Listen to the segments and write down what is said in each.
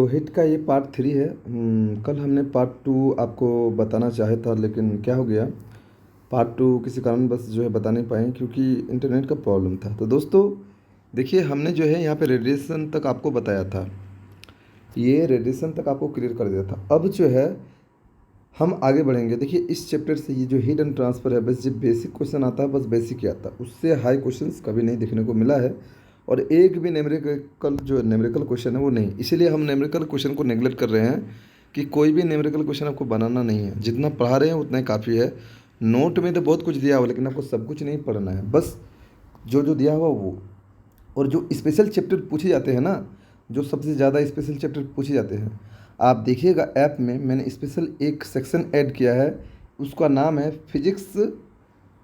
Hit का ये part 3 है। कल हमने पार्ट 2 आपको बताना चाहे था, लेकिन क्या हो गया, पार्ट 2 किसी कारण बस जो है बता नहीं पाए क्योंकि इंटरनेट का प्रॉब्लम था। तो दोस्तों देखिए, हमने जो है यहाँ पे रेडिएशन तक आपको बताया था, ये रेडिएशन तक आपको क्लियर कर दिया था। अब जो है हम आगे बढ़ेंगे। देखिए, इस चैप्टर से ये जो हीट एंड ट्रांसफ़र है, बस जो बेसिक क्वेश्चन आता है, बस बेसिक ही आता है, उससे हाई क्वेश्चंस कभी नहीं देखने को मिला है। और एक भी न्यूमेरिकल जो न्यूमेरिकल क्वेश्चन है वो नहीं, इसीलिए हम न्यूमेरिकल क्वेश्चन को नेगलेक्ट कर रहे हैं कि कोई भी न्यूमेरिकल क्वेश्चन आपको बनाना नहीं है। जितना पढ़ा रहे हैं उतना ही काफ़ी है। नोट में तो बहुत कुछ दिया हुआ, लेकिन आपको सब कुछ नहीं पढ़ना है, बस जो जो दिया हुआ वो। और जो स्पेशल चैप्टर पूछे जाते हैं ना, जो सबसे ज़्यादा स्पेशल चैप्टर पूछे जाते हैं, आप देखिएगा ऐप में मैंने स्पेशल एक सेक्शन ऐड किया है, उसका नाम है फिजिक्स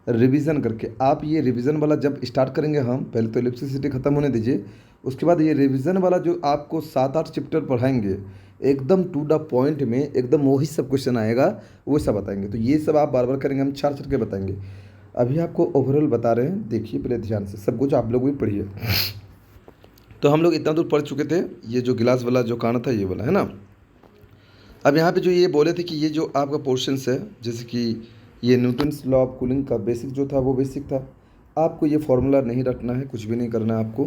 रिवीजन करके। आप ये रिवीजन वाला जब स्टार्ट करेंगे, हम पहले तो इलेक्ट्रिसिटी ख़त्म होने दीजिए, उसके बाद ये रिवीजन वाला जो आपको 7-8 चैप्टर पढ़ाएंगे, एकदम टू द पॉइंट में एकदम वही सब क्वेश्चन आएगा, वो सब बताएंगे। तो ये सब आप बार बार करेंगे, हम छाड़ छाड़ के बताएंगे। अभी आपको ओवरऑल बता रहे हैं, देखिए पहले ध्यान से, सब कुछ आप लोग भी पढ़िए। तो हम लोग इतना दूर पढ़ चुके थे, ये जो गिलास वाला जो कहाना था ये वाला है ना। अब यहाँ पे जो ये बोले थे कि ये जो आपका पोर्शंस है, जैसे कि ये न्यूटन्स लॉ ऑफ कूलिंग का बेसिक जो था वो बेसिक था, आपको ये फॉर्मूला नहीं रटना है, कुछ भी नहीं करना है आपको।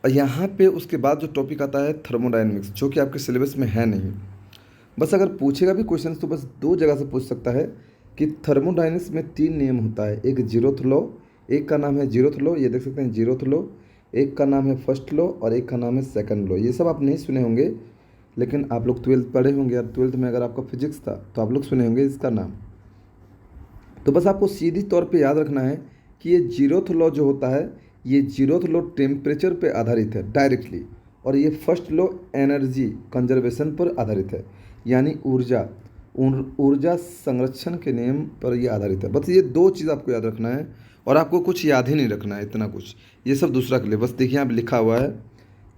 और यहाँ पे उसके बाद जो टॉपिक आता है थर्मोडायनेमिक्स, जो कि आपके सिलेबस में है नहीं। बस अगर पूछेगा भी क्वेश्चन तो बस दो जगह से पूछ सकता है कि थर्मोडायनेमिक्स में 3 नियम होता है, एक जीरोथ लॉ, एक का नाम है जीरोथ लॉ, ये देख सकते हैं जीरोथ लॉ, एक का नाम है फर्स्ट लॉ और एक का नाम है सेकंड लॉ। ये सब आप नहीं सुने होंगे, लेकिन आप लोग 12th पढ़े होंगे, या 12th में अगर आपका फिजिक्स था तो आप लोग सुने होंगे इसका नाम। तो बस आपको सीधी तौर पे याद रखना है कि ये जीरोथ लॉ जो होता है, ये जीरोथ लॉ टेम्परेचर पे आधारित है डायरेक्टली, और ये फर्स्ट लॉ एनर्जी कंजर्वेशन पर आधारित है, यानी ऊर्जा संरक्षण के नियम पर ये आधारित है। बस ये दो चीज़ आपको याद रखना है, और आपको कुछ याद ही नहीं रखना है, इतना कुछ, ये सब दूसरा के लिए। बस देखिए यहाँ पे लिखा हुआ है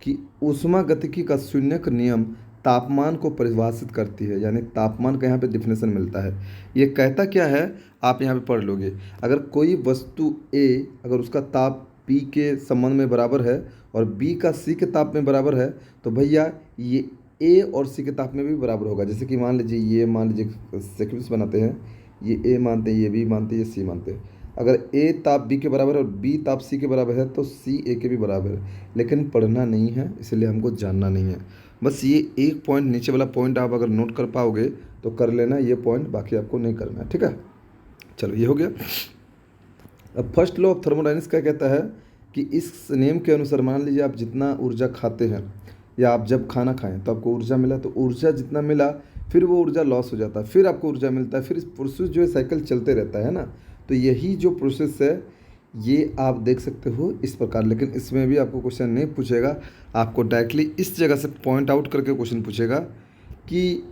कि ऊष्मागतिकी का शून्यक नियम तापमान को परिभाषित करती है, यानी तापमान का यहाँ पे डिफिनेशन मिलता है। ये कहता क्या है, आप यहाँ पे पढ़ लोगे। अगर कोई वस्तु ए, अगर उसका ताप बी के संबंध में बराबर है और बी का सी के ताप में बराबर है, तो भैया ये ए और सी के ताप में भी बराबर होगा। जैसे कि मान लीजिए, ये मान लीजिए सीक्वेंस बनाते हैं, ये ए मानते हैं, ये बी मानते हैं, ये सी मानते हैं। अगर ए ताप बी के बराबर है और बी ताप सी के बराबर है, तो सी ए के भी बराबर है। लेकिन पढ़ना नहीं है, इसलिए हमको जानना नहीं है। बस ये एक पॉइंट, नीचे वाला पॉइंट आप अगर नोट कर पाओगे तो कर लेना ये पॉइंट, बाकी आपको नहीं करना है, ठीक है। चलो ये हो गया। अब फर्स्ट लॉ ऑफ थर्मोडायनेमिक्स क्या कहता है कि इस नियम के अनुसार, मान लीजिए आप जितना ऊर्जा खाते हैं, या आप जब खाना खाएं तो आपको ऊर्जा मिला, तो ऊर्जा जितना मिला फिर वो ऊर्जा लॉस हो जाता है, फिर आपको ऊर्जा मिलता है, फिर इस प्रोसेस जो है साइकिल चलते रहता है ना। तो यही जो प्रोसेस है, ये आप देख सकते हो इस प्रकार। लेकिन इसमें भी आपको क्वेश्चन नहीं पूछेगा, आपको डायरेक्टली इस जगह से पॉइंट आउट करके क्वेश्चन पूछेगा कि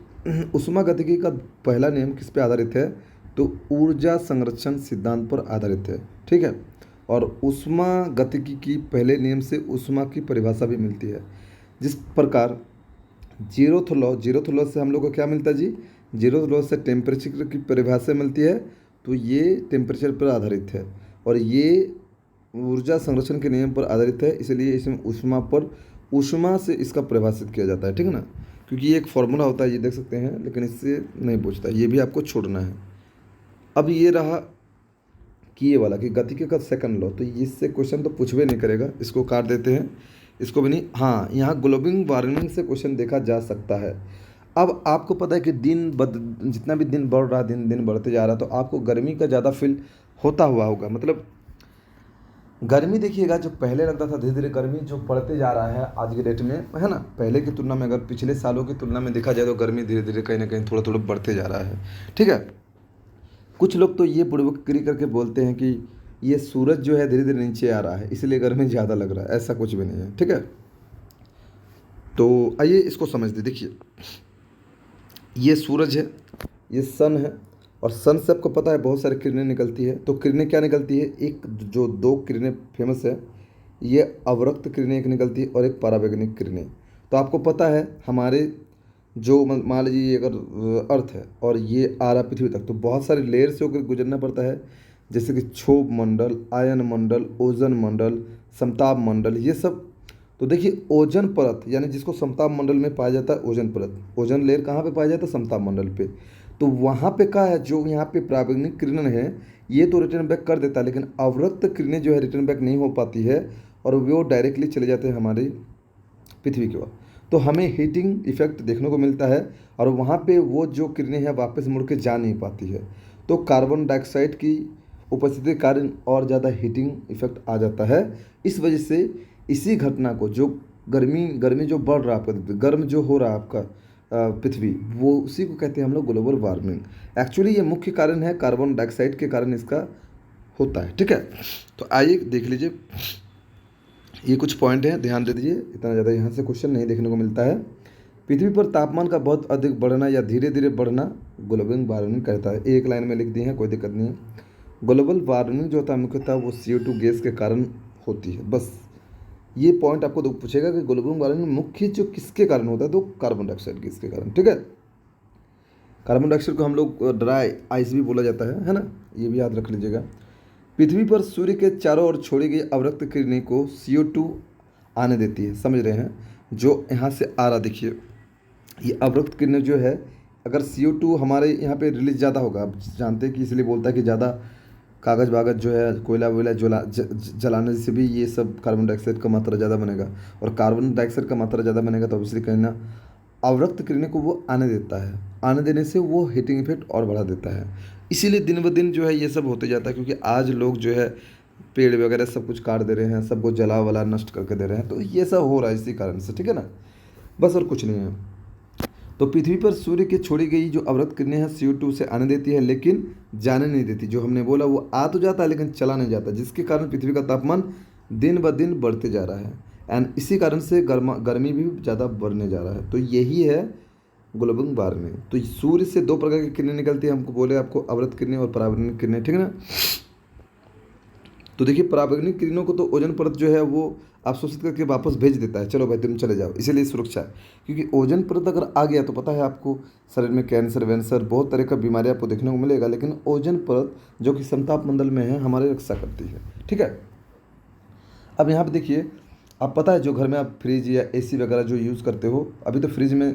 ऊष्मागतिकी का पहला नियम किस पे आधारित है, तो ऊर्जा संरक्षण सिद्धांत पर आधारित है, ठीक है। और ऊष्मागतिकी की पहले नियम से ऊष्मा की परिभाषा भी मिलती है। जिस प्रकार जीरोथ लॉ से हम लोग को क्या मिलता है जी, जीरोथ लॉ से टेम्परेचर की परिभाषा मिलती है, तो ये टेम्परेचर पर आधारित है, और ये ऊर्जा संरक्षण के नियम पर आधारित है, इसलिए इसमें ऊष्मा से इसका परिभाषित किया जाता है, ठीक है ना। क्योंकि ये एक फॉर्मूला होता है, ये देख सकते हैं, लेकिन इससे नहीं पूछता, ये भी आपको छोड़ना है। अब ये रहा कि ये वाला कि गतिकी का सेकंड लॉ, तो इससे क्वेश्चन तो पूछबे नहीं करेगा, इसको काट देते हैं, इसको भी नहीं। हाँ, यहाँ ग्लोबल वार्मिंग से क्वेश्चन देखा जा सकता है। अब आपको पता है कि जितना भी दिन बढ़ रहा है, दिन दिन बढ़ते जा रहा है, तो आपको गर्मी का ज़्यादा फील होता हुआ होगा। मतलब गर्मी देखिएगा, जो पहले लगता था धीरे धीरे गर्मी जो बढ़ते जा रहा है आज के डेट में, है ना, पहले की तुलना में, अगर पिछले सालों की तुलना में देखा जाए तो गर्मी धीरे धीरे कहीं ना कहीं थोड़ा थोड़ा बढ़ते जा रहा है, ठीक है। कुछ लोग तो ये बुड़बकरी करके बोलते हैं कि ये सूरज जो है धीरे धीरे नीचे आ रहा है, इसलिए गर्मी ज़्यादा लग रहा है, ऐसा कुछ भी नहीं है, ठीक है। तो आइए इसको समझते, देखिए ये सूरज है, ये सन है, और सन से आपको पता है बहुत सारी किरणें निकलती है। तो किरणें क्या निकलती है, एक जो दो किरणें फेमस है, ये अवरक्त किरणें एक निकलती है और एक परावैंगनिक किरणें। तो आपको पता है हमारे जो मान लीजिए अगर अर्थ है और ये आ रहा पृथ्वी तक, तो बहुत सारे लेयर से होकर गुजरना पड़ता है, जैसे कि क्षोभ मंडल, आयन मंडल, ओजन मंडल, समताप मंडल, ये सब तो देखिए ओजोन परत यानी जिसको समताप मंडल में पाया जाता है ओजोन परत, ओजोन लेयर कहाँ पे पाया जाता है? समताप मंडल पे। तो वहाँ पे क्या है, जो यहाँ पे पराबैंगनी किरण है ये तो रिटर्न बैक कर देता है, लेकिन अवरक्त किरणें जो है रिटर्न बैक नहीं हो पाती है और वो डायरेक्टली चले जाते हैं हमारी पृथ्वी की ओर। तो हमें हीटिंग इफेक्ट देखने को मिलता है और वहाँ पे वो जो किरणें हैं वापस मुड़ के जा नहीं पाती है। तो कार्बन डाइऑक्साइड की उपस्थिति के कारण और ज़्यादा हीटिंग इफेक्ट आ जाता है। इस वजह से इसी घटना को जो गर्मी गर्मी जो बढ़ रहा है आपका, गर्म जो हो रहा है आपका पृथ्वी, वो उसी को कहते हैं हम लोग ग्लोबल वार्मिंग। एक्चुअली ये मुख्य कारण है कार्बन डाइऑक्साइड के कारण इसका होता है। ठीक है, तो आइए देख लीजिए, ये कुछ पॉइंट हैं, ध्यान दे दीजिए, इतना ज़्यादा यहाँ से क्वेश्चन नहीं देखने को मिलता है। पृथ्वी पर तापमान का बहुत अधिक बढ़ना या धीरे धीरे बढ़ना ग्लोबल वार्मिंग कहता है। एक लाइन में लिख दी है, कोई दिक्कत नहीं है। ग्लोबल वार्मिंग जो होता है मुख्यतः वो CO2 गैस के कारण होती है। बस ये पॉइंट आपको पूछेगा कि ग्लोबल वार्मिंग मुख्य जो किसके कारण होता है, तो कार्बन डाइऑक्साइड गैस के कारण। ठीक है, कार्बन डाइऑक्साइड को हम लोग ड्राई आइस भी बोला जाता है ना, ये भी याद रख लीजिएगा। पृथ्वी पर सूर्य के चारों ओर छोड़ी गई अवरक्त किरणें को CO2 आने देती है, समझ रहे हैं? जो यहाँ से आ रहा देखिए, ये अवरक्त किरणें जो है, अगर CO2 हमारे यहाँ पे रिलीज ज़्यादा होगा, आप जानते हैं कि इसलिए बोलता है कि ज़्यादा कागज़ वागज जो है, कोयला वोयला जलाने से भी ये सब कार्बन डाइऑक्साइड का मात्रा ज़्यादा बनेगा, और कार्बन डाइऑक्साइड का मात्रा ज़्यादा बनेगा तो ऑब्वियसली कहीं ना अवरक्त किरणें को वो आने देता है, आने देने से वो हीटिंग इफेक्ट और बढ़ा देता है। इसीलिए दिन ब दिन जो है ये सब होते जाता है, क्योंकि आज लोग जो है पेड़ वगैरह सब कुछ काट दे रहे हैं, सबको जला वला नष्ट करके दे रहे हैं, तो ये सब हो रहा है इसी कारण से। ठीक है ना, बस और कुछ नहीं है। तो पृथ्वी पर सूर्य की छोड़ी गई जो अवरक्त किरणें हैं CO2 से आने देती है, लेकिन जाने नहीं देती। जो हमने बोला वो आ तो जाता है लेकिन चला नहीं जाता, जिसके कारण पृथ्वी का तापमान दिन ब दिन बढ़ते जा रहा है, एंड इसी कारण से गर्मी भी ज़्यादा बढ़ने जा रहा है। तो यही है ग्लोबल वार्मिंग। तो सूर्य से दो प्रकार की किरणें निकलती है, हमको बोले आपको अवरक्त किरणें और पराबैंगनी किरणें। ठीक है ना, तो देखिए पराबैंगनी किरणों को तो ओजोन परत जो है वो अवशोषित करके वापस भेज देता है, चलो भाई तुम चले जाओ, इसीलिए सुरक्षा है। क्योंकि ओजोन परत अगर आ गया तो पता है आपको शरीर में कैंसर वैंसर बहुत तरह का बीमारी आपको देखने को मिलेगा, लेकिन ओजोन परत जो कि समताप मंडल में है हमारी रक्षा करती है। ठीक है, अब यहाँ पे देखिए, आप पता है जो घर में आप फ्रिज या AC वगैरह जो यूज़ करते हो, अभी तो फ्रिज में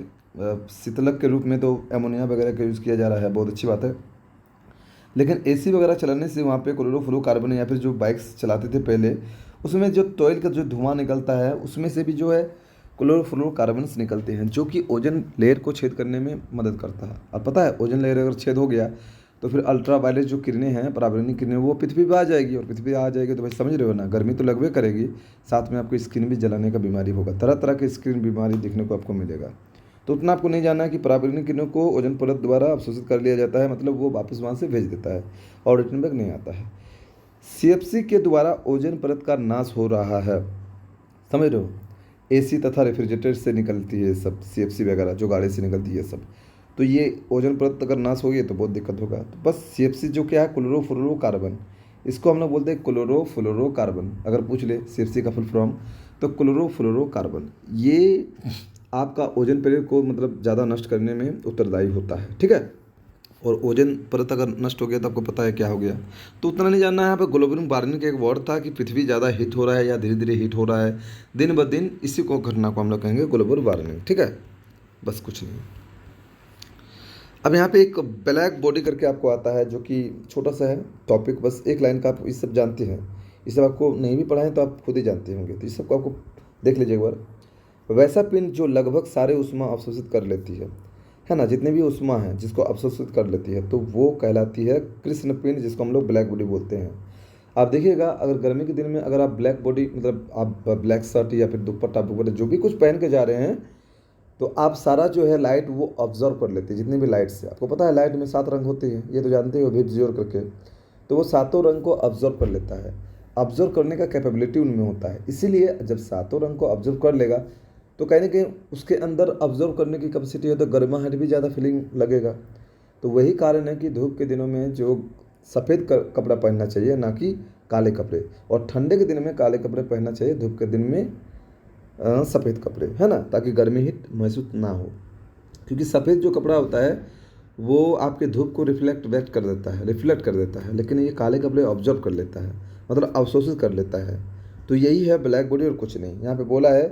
शीतलक के रूप में तो एमोनिया वगैरह का यूज़ किया जा रहा है, बहुत अच्छी बात है। लेकिन AC वगैरह चलाने से वहाँ पे क्लोरोफ्लोरोकार्बन, या फिर जो बाइक्स चलाते थे पहले, उसमें जो टॉयल का जो धुआं निकलता है उसमें से भी जो है क्लोरोफ्लोरोकार्बन्स निकलते हैं, जो कि ओजोन लेयर को छेद करने में मदद करता है। और पता है ओजोन लेयर अगर छेद हो गया तो फिर अल्ट्रा वायलेट जो किरणें हैं, पराबैंगनी किरणें, वो पृथ्वी पर आ जाएगी, और पृथ्वी आ जाएगी तो भाई समझ रहे हो ना, गर्मी तो लगभग करेगी, साथ में आपको स्किन भी जलाने का बीमारी होगा, तरह तरह की स्किन बीमारी देखने को आपको मिलेगा। तो उतना आपको नहीं जानना है कि पराबैंगनी किरणों को ओजोन परत द्वारा अवशोषित कर लिया जाता है, मतलब वो वापस वहाँ से भेज देता है और रिटर्न बैक नहीं आता है। CFC के द्वारा ओजोन परत का नाश हो रहा है, समझ रहे हो? AC तथा रेफ्रिजरेटर से निकलती है सब CFC वगैरह, जो गाड़ी से निकलती है सब, तो ये ओजोन परत अगर नाश हो गई तो बहुत दिक्कत होगा। तो बस CFC जो क्या है, क्लोरोफ्लोरोकार्बन, इसको हम लोग बोलते हैं क्लोरोफ्लोरोकार्बन। अगर पूछ ले CFC का फुल फॉर्म, तो क्लोरोफ्लोरोकार्बन ये आपका ओजोन परत को मतलब ज़्यादा नष्ट करने में उत्तरदायी होता है। ठीक है, और ओजोन परत अगर नष्ट हो गया तो आपको पता है क्या हो गया। तो उतना नहीं जानना है यहाँ पर। ग्लोबल वार्मिंग का एक वर्ड था कि पृथ्वी ज़्यादा हीट हो रहा है या धीरे धीरे हीट हो रहा है दिन ब दिन, इसी को घटना को हम लोग कहेंगे ग्लोबल वार्मिंग। ठीक है, बस कुछ नहीं। अब यहाँ पे एक ब्लैक बॉडी करके आपको आता है, जो कि छोटा सा है टॉपिक, बस एक लाइन का, आप इस सब जानते हैं, ये सब आपको नहीं भी पढ़ा है तो आप खुद ही जानते होंगे, तो इस सबको आपको देख लीजिए एक बार। वैसा पिंड जो लगभग सारे उष्मा अवशोषित कर लेती है ना, जितने भी उष्मा हैं जिसको अवशोषित कर लेती है, तो वो कहलाती है कृष्ण पिंड, जिसको हम लोग ब्लैक बॉडी बोलते हैं। आप देखिएगा, अगर गर्मी के दिन में अगर आप ब्लैक बॉडी मतलब आप ब्लैक शर्ट या फिर दुपट्टा वगैरह जो भी कुछ पहन के जा रहे हैं, तो आप सारा जो है लाइट वो ऑब्जर्व कर लेते हैं, जितनी भी लाइट्स है। आपको पता है लाइट में 7 रंग होते हैं, ये तो जानते हो विबज्योर करके, तो वो सातों रंग को ऑब्जर्व कर लेता है। ऑब्जर्व करने का कैपेबिलिटी उनमें होता है, इसीलिए जब सातों रंग को ऑब्जर्व कर लेगा तो कहीं ना कहीं उसके अंदर ऑब्जर्व करने की कैपेसिटी है, तो गर्माहट भी ज़्यादा फीलिंग लगेगा। तो वही कारण है कि धूप के दिनों में जो सफ़ेद कपड़ा पहनना चाहिए, ना कि काले कपड़े, और ठंडे के दिन में काले कपड़े पहनना चाहिए, धूप के दिन में सफ़ेद कपड़े, है ना, ताकि गर्मी हीट महसूस ना हो। क्योंकि सफ़ेद जो कपड़ा होता है वो आपके धूप को रिफ्लेक्ट कर देता है, लेकिन ये काले कपड़े ऑब्जर्व कर लेता है, मतलब अवशोषित कर लेता है। तो यही है ब्लैक बॉडी और कुछ नहीं। यहाँ पे बोला है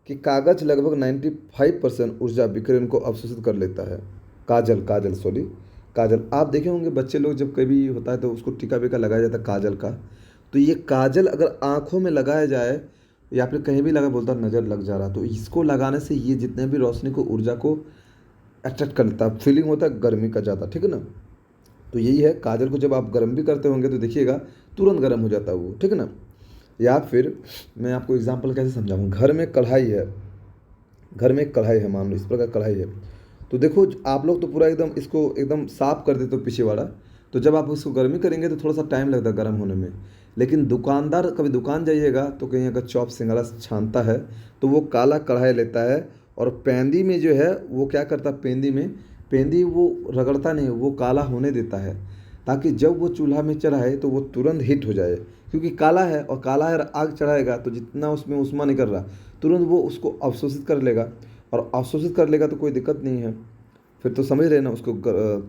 कि कागज लगभग 95% ऊर्जा विकिरण को अवशोषित कर लेता है। काजल काजल सॉरी काजल, आप देखे होंगे बच्चे लोग जब कभी होता है तो उसको टीका वीका लगाया जाता है काजल का। तो ये काजल अगर आँखों में लगाया जाए या फिर कहीं भी लगा, बोलता नज़र लग जा रहा, तो इसको लगाने से ये जितने भी रोशनी को ऊर्जा को अट्रैक्ट करता है, फीलिंग होता है गर्मी का ज़्यादा, ठीक है ना। तो यही है, काजल को जब आप गर्म भी करते होंगे तो देखिएगा तुरंत गर्म हो जाता है वो, ठीक है ना। या फिर मैं आपको एग्जांपल कैसे समझाऊँ, घर में कढ़ाई है, घर में एक कढ़ाई है, मान लो इस प्रकार कढ़ाई है। तो देखो आप लोग तो पूरा एकदम इसको एकदम साफ कर देते हो पीछे वाला, तो जब आप उसको गर्मी करेंगे तो थोड़ा सा टाइम लगता है गर्म होने में। लेकिन दुकानदार, कभी दुकान जाइएगा तो कहीं अगर चॉप सिंघाड़ा छानता है तो वो काला कढ़ाई लेता है और पेंदी में जो है वो क्या करता है, पेंदी में, पेंदी वो रगड़ता नहीं, वो काला होने देता है ताकि जब वो चूल्हा में चढ़ाए तो वो तुरंत हिट हो जाए, क्योंकि काला है और काला है, आग चढ़ाएगा तो जितना उसमें उष्मा निकल रहा तुरंत वो उसको अवशोषित कर लेगा, और अवशोषित कर लेगा तो कोई दिक्कत नहीं है, फिर तो समझ रहे ना, उसको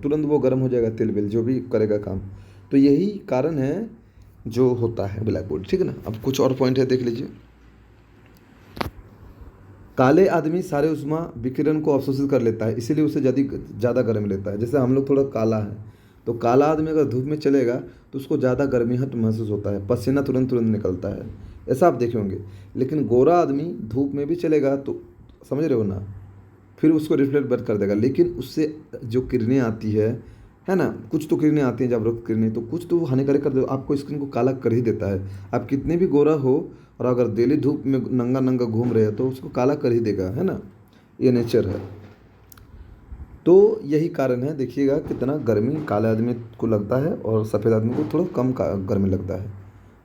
तुरंत वो गर्म हो जाएगा, तिल बिल जो भी करेगा काम। तो यही कारण है जो होता है ब्लैक बोर्ड, ठीक है ना। अब कुछ और पॉइंट है, देख लीजिए। काले आदमी सारे उष्मा विकिरण को अवशोषित कर लेता है, इसीलिए उसे ज़्यादा गर्मी लेता है। जैसे हम लोग थोड़ा काला है तो काला आदमी अगर धूप में चलेगा तो उसको ज़्यादा गर्मीहट महसूस होता है, पसीना तुरंत तुरंत निकलता है, ऐसा आप देखे होंगे। लेकिन गोरा आदमी धूप में भी चलेगा तो, समझ रहे हो ना, फिर उसको रिफ्लेक्ट बंद कर देगा, लेकिन उससे जो किरणें आती है ना, कुछ तो किरणें आती हैं जागरूक किरणें, तो कुछ तो हानिकारक कर दे, आपको स्किन को काला कर ही देता है। आप कितने भी गोरा हो और अगर डेली धूप में नंगा नंगा घूम रहे हो तो उसको काला कर ही देगा, है ना, ये नेचर है। तो यही कारण है, देखिएगा कितना गर्मी काले आदमी को लगता है और सफ़ेद आदमी को थोड़ा कम गर्मी लगता है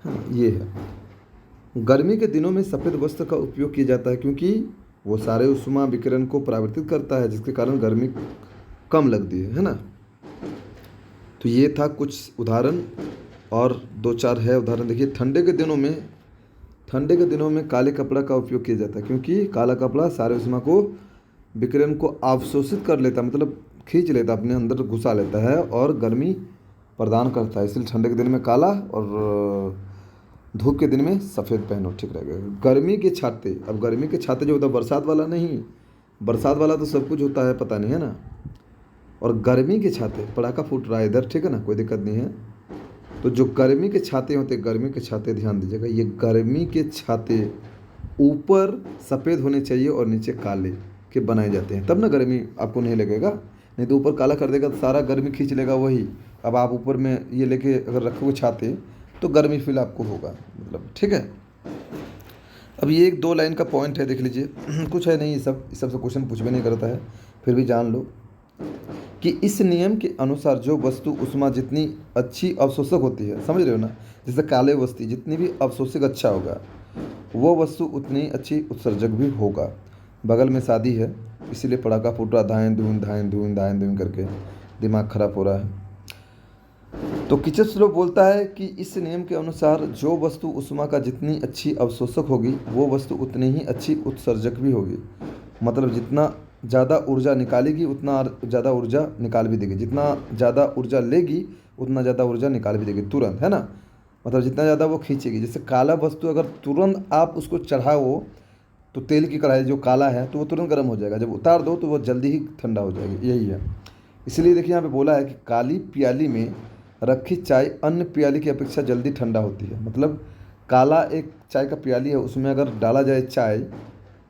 ना, ये है। गर्मी के दिनों में सफ़ेद वस्त्र का उपयोग किया जाता है क्योंकि वो सारे उष्मा विकिरण को परावर्तित करता है, जिसके कारण गर्मी कम लगती है ना। तो ये था कुछ उदाहरण, और दो चार है उदाहरण, देखिए। ठंडे के दिनों में काले कपड़ा का उपयोग किया जाता है क्योंकि काला कपड़ा सारे उष्मा को विकिरण को अवशोषित कर लेता है, मतलब खींच लेता है, अपने अंदर घुसा लेता है और गर्मी प्रदान करता है, इसलिए ठंडे के दिन में काला और धूप के दिन में सफ़ेद पहनो, ठीक रहेगा। गर्मी के छाते, अब गर्मी के छाते जो होता है बरसात वाला नहीं, बरसात वाला तो सब कुछ होता है पता नहीं, है ना। और गर्मी के छाते, पटाखा फूट रहा है इधर, ठीक है ना, कोई दिक्कत नहीं है। तो जो गर्मी के छाते होते हैं, गर्मी के छाते ध्यान दीजिएगा, ये गर्मी के छाते ऊपर सफ़ेद होने चाहिए और नीचे काले के बनाए जाते हैं, तब ना गर्मी आपको नहीं लगेगा। नहीं तो ऊपर काला कर देगा तो सारा गर्मी खींच लेगा वही। अब आप ऊपर में ये लेके अगर रखोगे छाते तो गर्मी फील आपको होगा, मतलब, ठीक है। अब ये एक दो लाइन का पॉइंट है, देख लीजिए। कुछ है नहीं, ये सब से क्वेश्चन पूछ भी नहीं करता है, फिर भी जान लो कि इस नियम के अनुसार जो वस्तु उष्मा जितनी अच्छी अवशोषक होती है, समझ रहे हो ना, जैसे काले वस्तु जितनी भी अवशोषक अच्छा होगा वो वस्तु उतनी अच्छी उत्सर्जक भी होगा। बगल में शादी है इसीलिए पटाखा फूट रहा, धाएं धून धाएं धून धाएं धून करके दिमाग खराब हो रहा है। तो किचन श्लोक बोलता है कि इस नियम के अनुसार जो वस्तु उष्मा का जितनी अच्छी अवशोषक होगी वो वस्तु उतनी ही अच्छी उत्सर्जक भी होगी। मतलब जितना ज़्यादा ऊर्जा निकालेगी उतना ज़्यादा ऊर्जा निकाल भी देगी, जितना ज़्यादा ऊर्जा लेगी उतना ज़्यादा ऊर्जा निकाल भी देगी तुरंत, है ना। मतलब जितना ज़्यादा वो खींचेगी। जैसे काला वस्तु अगर तुरंत आप उसको चढ़ाओ तो तेल की कढ़ाई जो काला है तो वो तुरंत गर्म हो जाएगा, जब उतार दो तो वो जल्दी ही ठंडा हो जाएगी, यही है। इसलिए देखिए यहाँ पे बोला है कि काली प्याली में रखी चाय अन्य प्याली की अपेक्षा जल्दी ठंडा होती है। मतलब काला एक चाय का प्याली है, उसमें अगर डाला जाए चाय,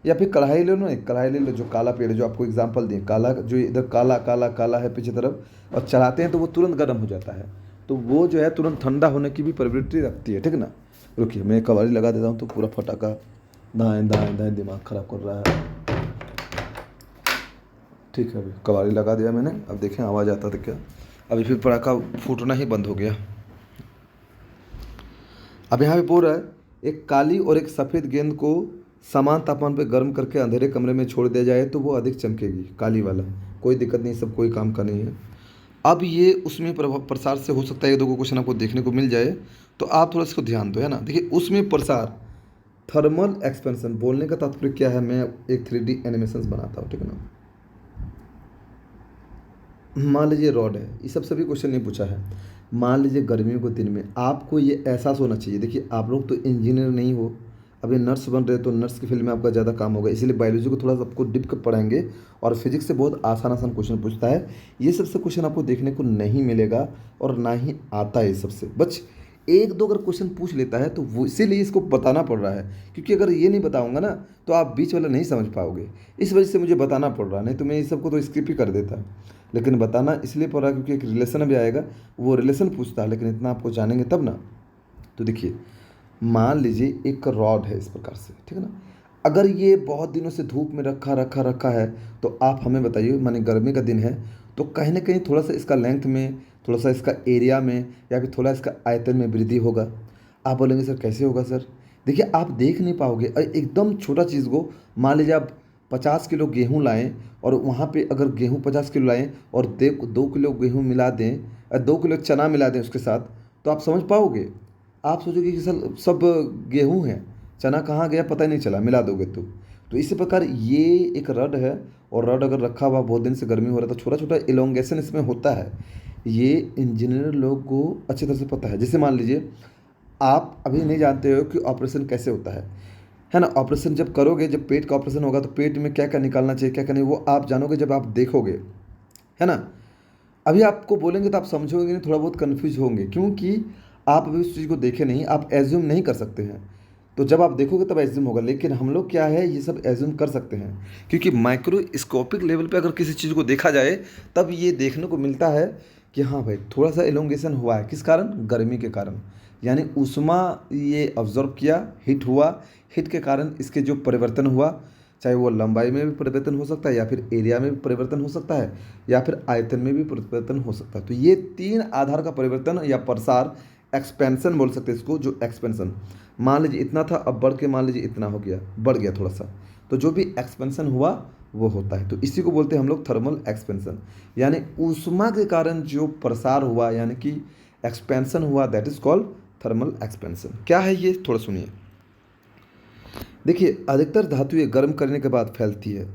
या फिर कढ़ाई ले लो ना, एक कढ़ाई ले लो जो काला प्याली, जो आपको एग्जांपल दिए, काला जो इधर काला काला काला है पीछे तरफ, और चढ़ाते हैं तो वो तुरंत गर्म हो जाता है, तो वो जो है तुरंत ठंडा होने की भी प्रवृत्ति रखती है, ठीक ना। रुकिए मैं कवाली लगा देता हूँ तो पूरा फटाका दाएँ दाएँ दाएँ दिमाग ख़राब कर रहा है, ठीक है। अभी कवाली लगा दिया मैंने, अब देखें आवाज़ आता था क्या। अभी फिर पटाखा फूटना ही बंद हो गया। अब यहाँ पे बोल रहा है एक काली और एक सफ़ेद गेंद को समान तापमान पर गर्म करके अंधेरे कमरे में छोड़ दिया जाए तो वो अधिक चमकेगी, काली वाला, कोई दिक्कत नहीं, सब कोई काम का नहीं है। अब ये उसमें प्रसार से हो सकता है ये दो क्वेश्चन आपको देखने को मिल जाए, तो आप थोड़ा इसको ध्यान दो, है ना। देखिए उसमें प्रसार, थर्मल एक्सपेंशन, बोलने का तात्पर्य क्या है, मैं एक 3D एनिमेशन बनाता हूँ, ठीक है ना। मान लीजिए रॉड है, ये सब सभी क्वेश्चन नहीं पूछा है। मान लीजिए गर्मियों के दिन में आपको ये एहसास होना चाहिए। देखिए आप लोग तो इंजीनियर नहीं हो, अभी नर्स बन रहे हो, तो नर्स की फील्ड में आपका ज़्यादा काम होगा, इसीलिए बायोलॉजी को थोड़ा सा आपको डिप कर पढ़ाएंगे। और फिजिक्स से बहुत आसान आसान क्वेश्चन पूछता है। ये सबसे क्वेश्चन आपको देखने को नहीं मिलेगा और ना ही आता है। सबसे बच एक दो अगर क्वेश्चन पूछ लेता है तो वो इसीलिए इसको बताना पड़ रहा है, क्योंकि अगर ये नहीं बताऊंगा ना तो आप बीच वाला नहीं समझ पाओगे। इस वजह से मुझे बताना पड़ रहा है, नहीं तो मैं इस सबको तो स्किप ही कर देता। लेकिन बताना इसलिए पड़ रहा है क्योंकि एक रिलेशन भी आएगा, वो रिलेशन पूछता है, लेकिन इतना आपको जानेंगे तब ना। तो देखिए मान लीजिए एक रॉड है इस प्रकार से, ठीक है ना। अगर ये बहुत दिनों से धूप में रखा रखा रखा है तो आप हमें बताइए, माने गर्मी का दिन है तो कहीं ना कहीं थोड़ा सा इसका लेंथ में, थोड़ा सा इसका एरिया में, या फिर थोड़ा इसका आयतन में वृद्धि होगा। आप बोलेंगे सर कैसे होगा सर। देखिए आप देख नहीं पाओगे। एकदम छोटा चीज़ को मान लीजिए आप 50 किलो गेहूँ लाएं और वहाँ पे अगर गेहूँ 50 किलो लाएं और 2 किलो गेहूँ मिला दें, 2 किलो चना मिला दें उसके साथ, तो आप समझ पाओगे। आप सोचोगे कि सर सब गेहूँ है, चना कहाँ गया पता ही नहीं चला, मिला दोगे तो इसी प्रकार ये एक रड है। और रड अगर रखा हुआ बहुत दिन से गर्मी हो रहा है तो छोटा छोटा इलोंगेशन इसमें होता है। ये इंजीनियर लोग को अच्छी तरह से पता है। जैसे मान लीजिए आप अभी नहीं जानते हो कि ऑपरेशन कैसे होता है ना। ऑपरेशन जब करोगे, जब पेट का ऑपरेशन होगा तो पेट में क्या क्या निकालना चाहिए क्या क्या नहीं, वो आप जानोगे जब आप देखोगे, है ना। अभी आपको बोलेंगे तो आप समझोगे नहीं, थोड़ा बहुत कन्फ्यूज होंगे, क्योंकि आप अभी उस चीज़ को देखे नहीं, आप एज्यूम नहीं कर सकते हैं। तो जब आप देखोगे तब एज्यूम होगा। लेकिन हम लोग क्या है, ये सब एज्यूम कर सकते हैं, क्योंकि माइक्रोस्कोपिक लेवल पे अगर किसी चीज़ को देखा जाए तब ये देखने को मिलता है कि हाँ भाई थोड़ा सा एलोंगेशन हुआ है। किस कारण? गर्मी के कारण। यानी ऊष्मा ये ऑब्जर्व किया, हीट हुआ, हीट के कारण इसके जो परिवर्तन हुआ, चाहे वो लंबाई में भी परिवर्तन हो सकता है, या फिर एरिया में भी परिवर्तन हो सकता है, या फिर आयतन में भी परिवर्तन हो सकता है। तो ये तीन आधार का परिवर्तन या प्रसार, एक्सपेंशन बोल सकते हैं इसको। जो एक्सपेंशन मान लीजिए इतना था, अब बढ़ के मान लीजिए इतना हो गया, बढ़ गया थोड़ा सा, तो जो भी एक्सपेंशन हुआ वो होता है। तो इसी को बोलते हैं हम लोग थर्मल एक्सपेंशन, यानी ऊष्मा के कारण जो प्रसार हुआ यानी कि एक्सपेंशन हुआ, that is called thermal expansion. क्या है ये, थोड़ा सुनिए। देखिए अधिकतर धातु ये गर्म करने के बाद फैलती है।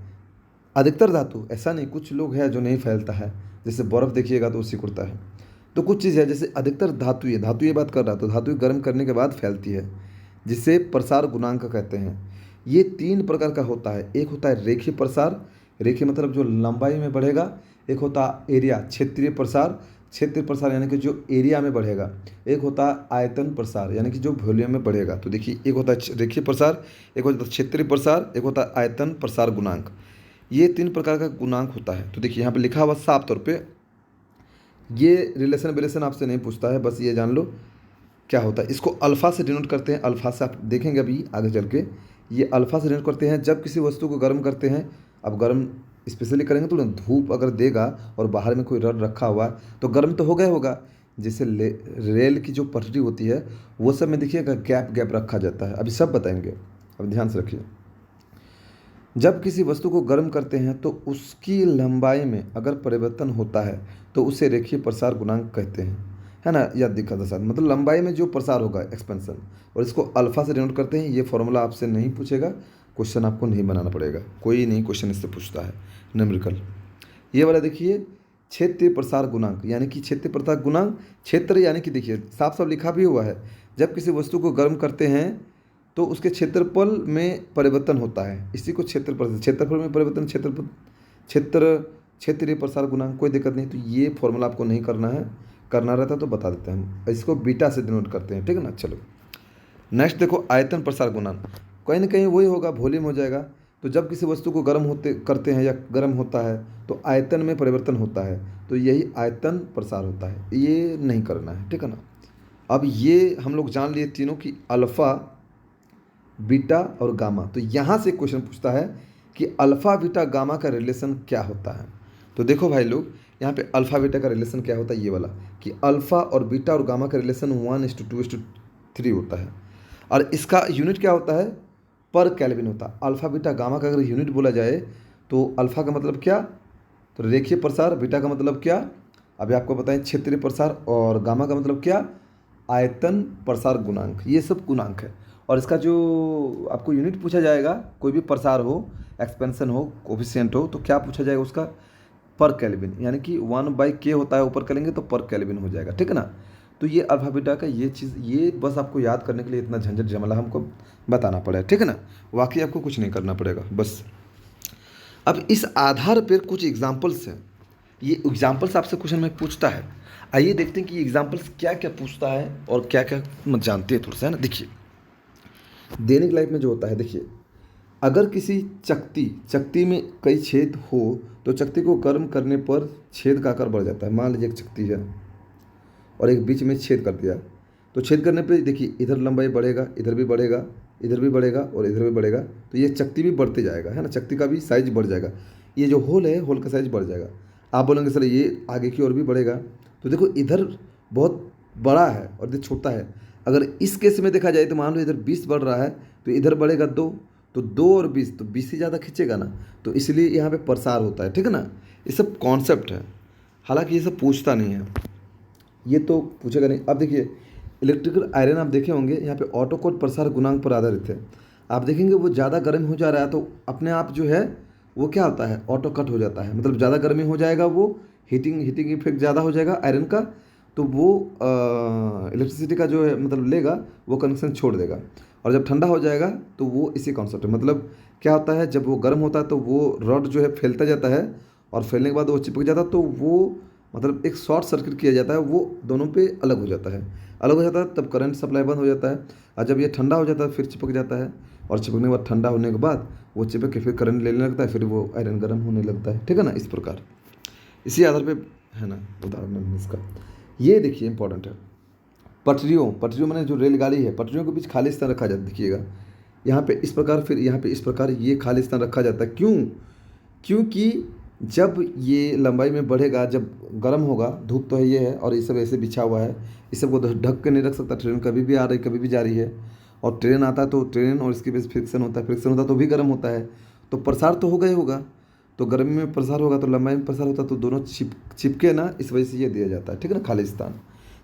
अधिकतर धातु, ऐसा नहीं, कुछ लोग हैं जो नहीं फैलता है, जैसे बर्फ़ देखिएगा तो वो सिकुड़ता है। तो कुछ चीज़ है, जैसे अधिकतर धातु ये बात कर रहा, तो धातु गर्म करने के बाद फैलती है, जिसे प्रसार गुणांक कहते हैं। ये तीन प्रकार का होता है। एक होता है रेखीय प्रसार, रेखीय मतलब जो लंबाई में बढ़ेगा। एक होता है एरिया, क्षेत्रीय प्रसार, क्षेत्रीय प्रसार यानी कि जो एरिया में बढ़ेगा। एक होता है आयतन प्रसार, यानी कि जो वॉल्यूम में बढ़ेगा। तो देखिए एक होता है रेखीय प्रसार, एक होता है क्षेत्रीय प्रसार, एक होता है आयतन प्रसार गुणांक। ये तीन प्रकार का गुणांक होता है। तो देखिए यहाँ पे लिखा हुआ साफ तौर पे, ये रिलेशन आपसे नहीं पूछता है, बस ये जान लो क्या होता है। इसको अल्फ़ा से डिनोट करते हैं। अल्फ़ा से आप देखेंगे अभी आगे चल के, ये अल्फ़ा से डिनोट करते हैं जब किसी वस्तु को गर्म करते हैं। अब गर्म स्पेशली करेंगे तो धूप अगर देगा और बाहर में कोई रड रखा हुआ तो गर्म तो हो गया होगा। जैसे रेल की जो पटरी होती है वो सब में देखिएगा गैप गैप रखा जाता है। अभी सब बताएंगे, अब ध्यान से रखिए। जब किसी वस्तु को गर्म करते हैं तो उसकी लंबाई में अगर परिवर्तन होता है तो उसे रेखीय प्रसार गुणांक कहते हैं, है ना। याद दिखा था सर, मतलब लंबाई में जो प्रसार होगा, एक्सपेंशन, और इसको अल्फा से डिनोट करते हैं। ये फॉर्मूला आपसे नहीं पूछेगा, क्वेश्चन आपको नहीं बनाना पड़ेगा, कोई नहीं क्वेश्चन इससे पूछता है न्यूमेरिकल। ये वाला देखिए क्षेत्रीय प्रसार गुणांक, यानी कि क्षेत्रीय प्रसार गुणांक, क्षेत्र यानी कि देखिए साफ साफ लिखा भी हुआ है, जब किसी वस्तु को गर्म करते हैं तो उसके क्षेत्रफल में परिवर्तन होता है, इसी को क्षेत्रफल में परिवर्तन, क्षेत्रीय प्रसार गुणांक। कोई दिक्कत नहीं। तो ये फॉर्मूला आपको नहीं करना है, करना रहता तो बता देते हैं हम, इसको बीटा से डिनोट करते हैं, ठीक है ना। चलो नेक्स्ट देखो, आयतन प्रसार गुणांक। कहीं ना कहीं वही होगा, वॉल्यूम हो जाएगा। तो जब किसी वस्तु को गर्म करते हैं या गर्म होता है तो आयतन में परिवर्तन होता है, तो यही आयतन प्रसार होता है। ये नहीं करना है, ठीक है ना। अब ये हम लोग जान लिए तीनों की, अल्फ़ा, बीटा और गामा। तो यहाँ से क्वेश्चन पूछता है कि अल्फ़ा बीटा गामा का रिलेशन क्या होता है। तो देखो भाई लोग, यहाँ पे अल्फ़ा बीटा का रिलेशन क्या होता है, ये वाला, कि अल्फ़ा और बीटा और गामा का रिलेशन 1:2:3 होता है। और इसका यूनिट क्या होता है, पर केल्विन होता है। अल्फ़ा बीटा गामा का अगर यूनिट बोला जाए तो अल्फ़ा का मतलब क्या, तो रेखीय प्रसार, बीटा का मतलब क्या, अभी आपको बताएं क्षेत्रीय प्रसार, और गामा का मतलब क्या, आयतन प्रसार गुणांक। ये सब गुणांक है। और इसका जो आपको यूनिट पूछा जाएगा, कोई भी प्रसार हो, एक्सपेंशन हो, कोफिशिएंट हो, तो क्या पूछा जाएगा उसका, पर केल्विन, यानी कि 1/K होता है, ऊपर करेंगे तो पर केल्विन हो जाएगा, ठीक है ना। तो ये अल्फा बीटा का ये चीज़, ये बस आपको याद करने के लिए इतना झंझट झमेला हमको बताना पड़ेगा, ठीक है ना। वाकई आपको कुछ नहीं करना पड़ेगा बस। अब इस आधार पर कुछ एग्जाम्पल्स हैं, ये एग्जाम्पल्स आपसे क्वेश्चन में पूछता है। आइए देखते हैं कि एग्जाम्पल्स क्या क्या पूछता है और क्या क्या मत जानते हैं थोड़ा सा, है ना। देखिए दैनिक लाइफ में जो होता है, देखिए अगर किसी चकती में कई छेद हो तो चकती को गर्म करने पर छेद का आकार बढ़ जाता है। मान लीजिए एक चकती है और एक बीच में छेद कर दिया, तो छेद करने पे देखिए इधर लंबाई बढ़ेगा, इधर भी बढ़ेगा, इधर भी बढ़ेगा और इधर भी बढ़ेगा, तो ये चकती भी बढ़ते जाएगा, है ना। चकती का भी साइज बढ़ जाएगा, ये जो होल है होल का साइज बढ़ जाएगा। आप बोलेंगे सर ये आगे की ओर भी बढ़ेगा, तो देखो इधर बहुत बड़ा है और इधर छोटा है। अगर इस केस में देखा जाए तो मान लो इधर 20 बढ़ रहा है तो इधर बढ़ेगा 2, तो 2 और 20 तो 20 ही ज़्यादा खींचेगा ना, तो इसलिए यहाँ पे प्रसार होता है, ठीक है ना। ये सब कॉन्सेप्ट है, हालांकि ये सब पूछता नहीं है, ये तो पूछेगा नहीं। अब देखिए इलेक्ट्रिकल आयरन आप देखे होंगे, यहाँ पे ऑटो कोट प्रसार गुणांक पर आधारित है। आप देखेंगे वो ज़्यादा गर्म हो जा रहा है तो अपने आप जो है वो क्या होता है, ऑटो कट हो जाता है, मतलब ज़्यादा गर्मी हो जाएगा, वो हीटिंग इफेक्ट ज़्यादा हो जाएगा आयरन का, तो वो इलेक्ट्रिसिटी का जो है मतलब लेगा, वो कनेक्शन छोड़ देगा। और जब ठंडा हो जाएगा तो वो इसी कॉन्सेप्ट है, मतलब क्या होता है जब वो गर्म होता है तो वो रॉड जो है फैलता जाता है और फैलने के बाद वो चिपक जाता है, तो वो मतलब एक शॉर्ट सर्किट किया जाता है, वो दोनों पे अलग हो जाता है, अलग हो जाता है, तब करंट सप्लाई बंद हो जाता है। और जब ये ठंडा हो जाता है फिर चिपक जाता है, और चिपकने के बाद ठंडा होने के बाद वो चिपक के फिर करंट लेने लगता है, फिर वो आयरन गर्म होने लगता है, ठीक है ना। इस प्रकार इसी आधार पे है ना उदाहरण है इसका। ये देखिए इंपॉर्टेंट है, पटरियों मैंने जो रेलगाड़ी है, पटरियों के बीच खाली स्थान रखा जाता है। देखिएगा यहाँ पे इस प्रकार, फिर यहाँ पे इस प्रकार ये खाली स्थान रखा जाता है। क्यों? क्योंकि जब ये लंबाई में बढ़ेगा, जब गर्म होगा, धूप तो है ये है और ये सब ऐसे बिछा हुआ है, इस सब को ढक के नहीं रख सकता, ट्रेन कभी भी आ रही कभी भी जा रही है, और ट्रेन आता है तो ट्रेन और इसके बीच फ्रिक्शन होता है तो भी गर्म होता है, तो प्रसार तो होगा ही होगा, तो गर्मी में प्रसार होगा तो लंबाई में प्रसार होता है, तो दोनों चिपके ना, इस वजह से ये दिया जाता है, ठीक है ना, खाली स्थान।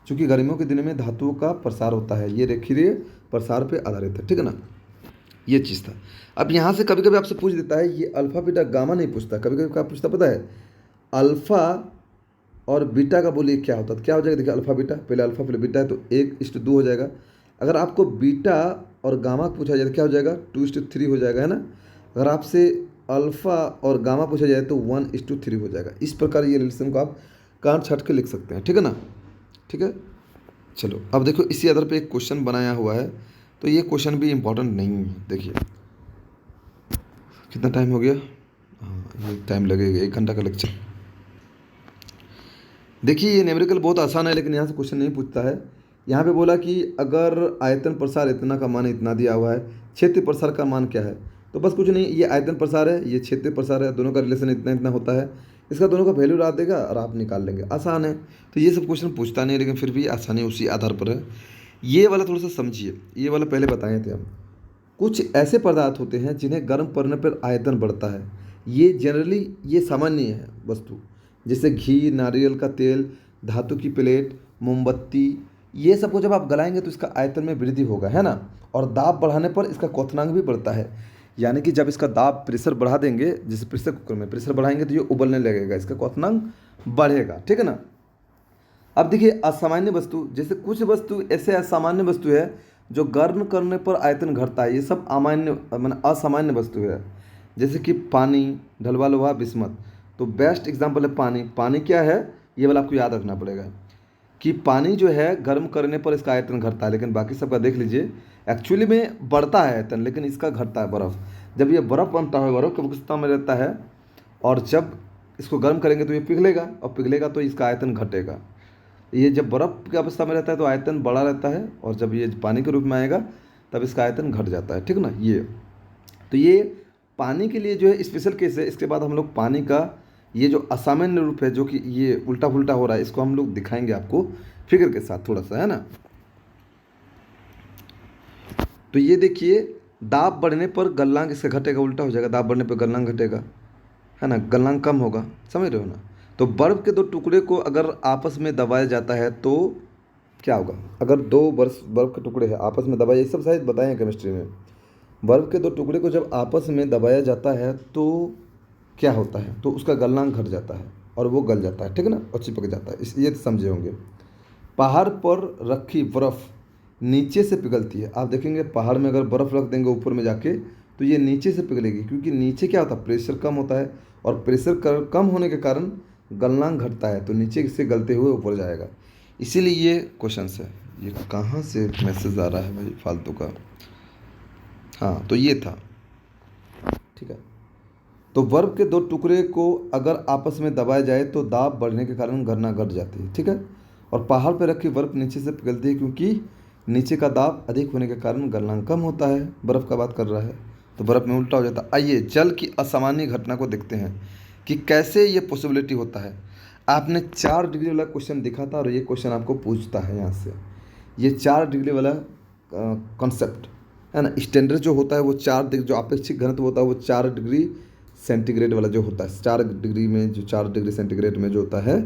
चूँकि गर्मियों के दिन में धातुओं का प्रसार होता है, ये रेखीय प्रसार पर आधारित है, ठीक है ना। ये चीज़ था। अब यहाँ से कभी कभी आपसे पूछ देता है, ये अल्फ़ा बीटा गामा नहीं पूछता, कभी कभी क्या पूछता पता है, अल्फ़ा और बीटा का बोलिए क्या होता है, क्या हो जाएगा। देखिए अल्फ़ा बीटा, पहले अल्फ़ा पहले बीटा है तो 1:2 हो जाएगा। अगर आपको बीटा और गामा पूछा जाए तो क्या हो जाएगा, 2:3 हो जाएगा, है ना। अगर आपसे अल्फ़ा और गामा पूछा जाए तो 1:3 हो जाएगा। इस प्रकार ये रिलेशन को आप काट छाट के लिख सकते हैं, ठीक है ना। ठीक है, चलो अब देखो इसी आधार पे एक क्वेश्चन बनाया हुआ है, तो ये क्वेश्चन भी इम्पोर्टेंट नहीं है। देखिए कितना टाइम हो गया, हाँ ये टाइम लगेगा, 1 घंटा का लेक्चर। देखिए ये न्यूमेरिकल बहुत आसान है, लेकिन यहाँ से क्वेश्चन नहीं पूछता है। यहाँ पे बोला कि अगर आयतन प्रसार इतना का मान इतना दिया हुआ है, क्षेत्र प्रसार का मान क्या है, तो बस कुछ नहीं, ये आयतन प्रसार है, ये क्षेत्र प्रसार है, दोनों का रिलेशन इतना इतना होता है, इसका दोनों का वैल्यू डाल देगा और आप निकाल लेंगे, आसान है। तो ये सब क्वेश्चन पूछता नहीं, लेकिन फिर भी आसानी उसी आधार पर है। ये वाला थोड़ा सा समझिए, ये वाला पहले बताए थे हम। कुछ ऐसे पदार्थ होते हैं जिन्हें गर्म करने पर आयतन बढ़ता है, ये जनरली ये सामान्य है वस्तु, जैसे घी, नारियल का तेल, धातु की प्लेट, मोमबत्ती, ये सब को जब आप गलाएंगे तो इसका आयतन में वृद्धि होगा, है ना। और दाब बढ़ाने पर इसका क्वथनांक भी बढ़ता है, यानी कि जब इसका दाब प्रेशर बढ़ा देंगे, जैसे प्रेशर कुकर में प्रेशर बढ़ाएंगे तो ये उबलने लगेगा, इसका क्वथनांक बढ़ेगा, ठीक है ना। अब देखिए असामान्य वस्तु, जैसे कुछ वस्तु ऐसे असामान्य वस्तु है जो गर्म करने पर आयतन घटता है, ये सब अमान्य माने असामान्य वस्तु है, जैसे कि पानी, ढलवा लोहा, बिस्मत। तो बेस्ट एग्जांपल है पानी। पानी क्या है, ये वाला आपको याद रखना पड़ेगा कि पानी जो है गर्म करने पर इसका आयतन घटता है, लेकिन बाकी सबका देख लीजिए एक्चुअली में बढ़ता है आयतन, लेकिन इसका घटता है। बर्फ़, जब ये बर्फ़ बनता है, बर्फ़ की अवस्था में रहता है, और जब इसको गर्म करेंगे तो ये पिघलेगा, और पिघलेगा तो इसका आयतन घटेगा। ये जब बर्फ़ की अवस्था में रहता है तो आयतन बड़ा रहता है, और जब ये पानी के रूप में आएगा तब इसका आयतन घट जाता है, ठीक ना। ये तो ये पानी के लिए जो है स्पेशल केस है। इसके बाद हम लोग पानी का ये जो असामान्य रूप है, जो कि ये उल्टा पुल्टा हो रहा है, इसको हम लोग दिखाएंगे आपको फिगर के साथ थोड़ा सा, है ना। तो ये देखिए दाब बढ़ने पर गलनांक इसका घटेगा, उल्टा हो जाएगा, दाब बढ़ने पर गलनांक घटेगा, है ना, गलनांक कम होगा, समझ रहे हो ना। तो बर्फ़ के 2 टुकड़े को अगर आपस में दबाया जाता है तो क्या होगा, अगर 2 बर्फ़ के टुकड़े हैं आपस में दबाए, ये सब शायद बताए हैं केमिस्ट्री में। बर्फ़ के 2 टुकड़े को जब आपस में दबाया जाता है तो क्या होता है, तो उसका गलनांक घट जाता है और वो गल जाता है, ठीक है ना, और चिपक जाता है। इस ये समझे होंगे। पहाड़ पर रखी बर्फ़ नीचे से पिघलती है। आप देखेंगे पहाड़ में अगर बर्फ़ रख देंगे ऊपर में जाके तो ये नीचे से पिघलेगी, क्योंकि नीचे क्या होता है, प्रेशर कम होता है, और प्रेशर कम होने के कारण गलनांक घटता है, तो नीचे से गलते हुए ऊपर जाएगा। इसीलिए ये क्वेश्चन है। ये कहाँ से मैसेज आ रहा है भाई फालतू का। हाँ, तो ये था, ठीक है। तो बर्फ के दो टुकड़े को अगर आपस में दबाया जाए तो दाब बढ़ने के कारण गलना घट जाती है, ठीक है। और पहाड़ पर रखी बर्फ नीचे से पिघलती है, क्योंकि नीचे का दाब अधिक होने के कारण गलनांक कम होता है। बर्फ़ का बात कर रहा है, तो बर्फ़ में उल्टा हो जाता है। आइए जल की असामान्य घटना को देखते हैं कि कैसे ये पॉसिबिलिटी होता है। आपने 4 डिग्री वाला क्वेश्चन देखा था, और ये क्वेश्चन आपको पूछता है यहाँ से। ये 4 डिग्री वाला कॉन्सेप्ट है ना। स्टैंडर्ड जो होता है वो 4 डिग्री, जो अपेक्षित घनत्व होता है वो 4 डिग्री सेंटीग्रेड वाला जो होता है, 4 डिग्री में जो 4 डिग्री सेंटीग्रेड में जो होता है,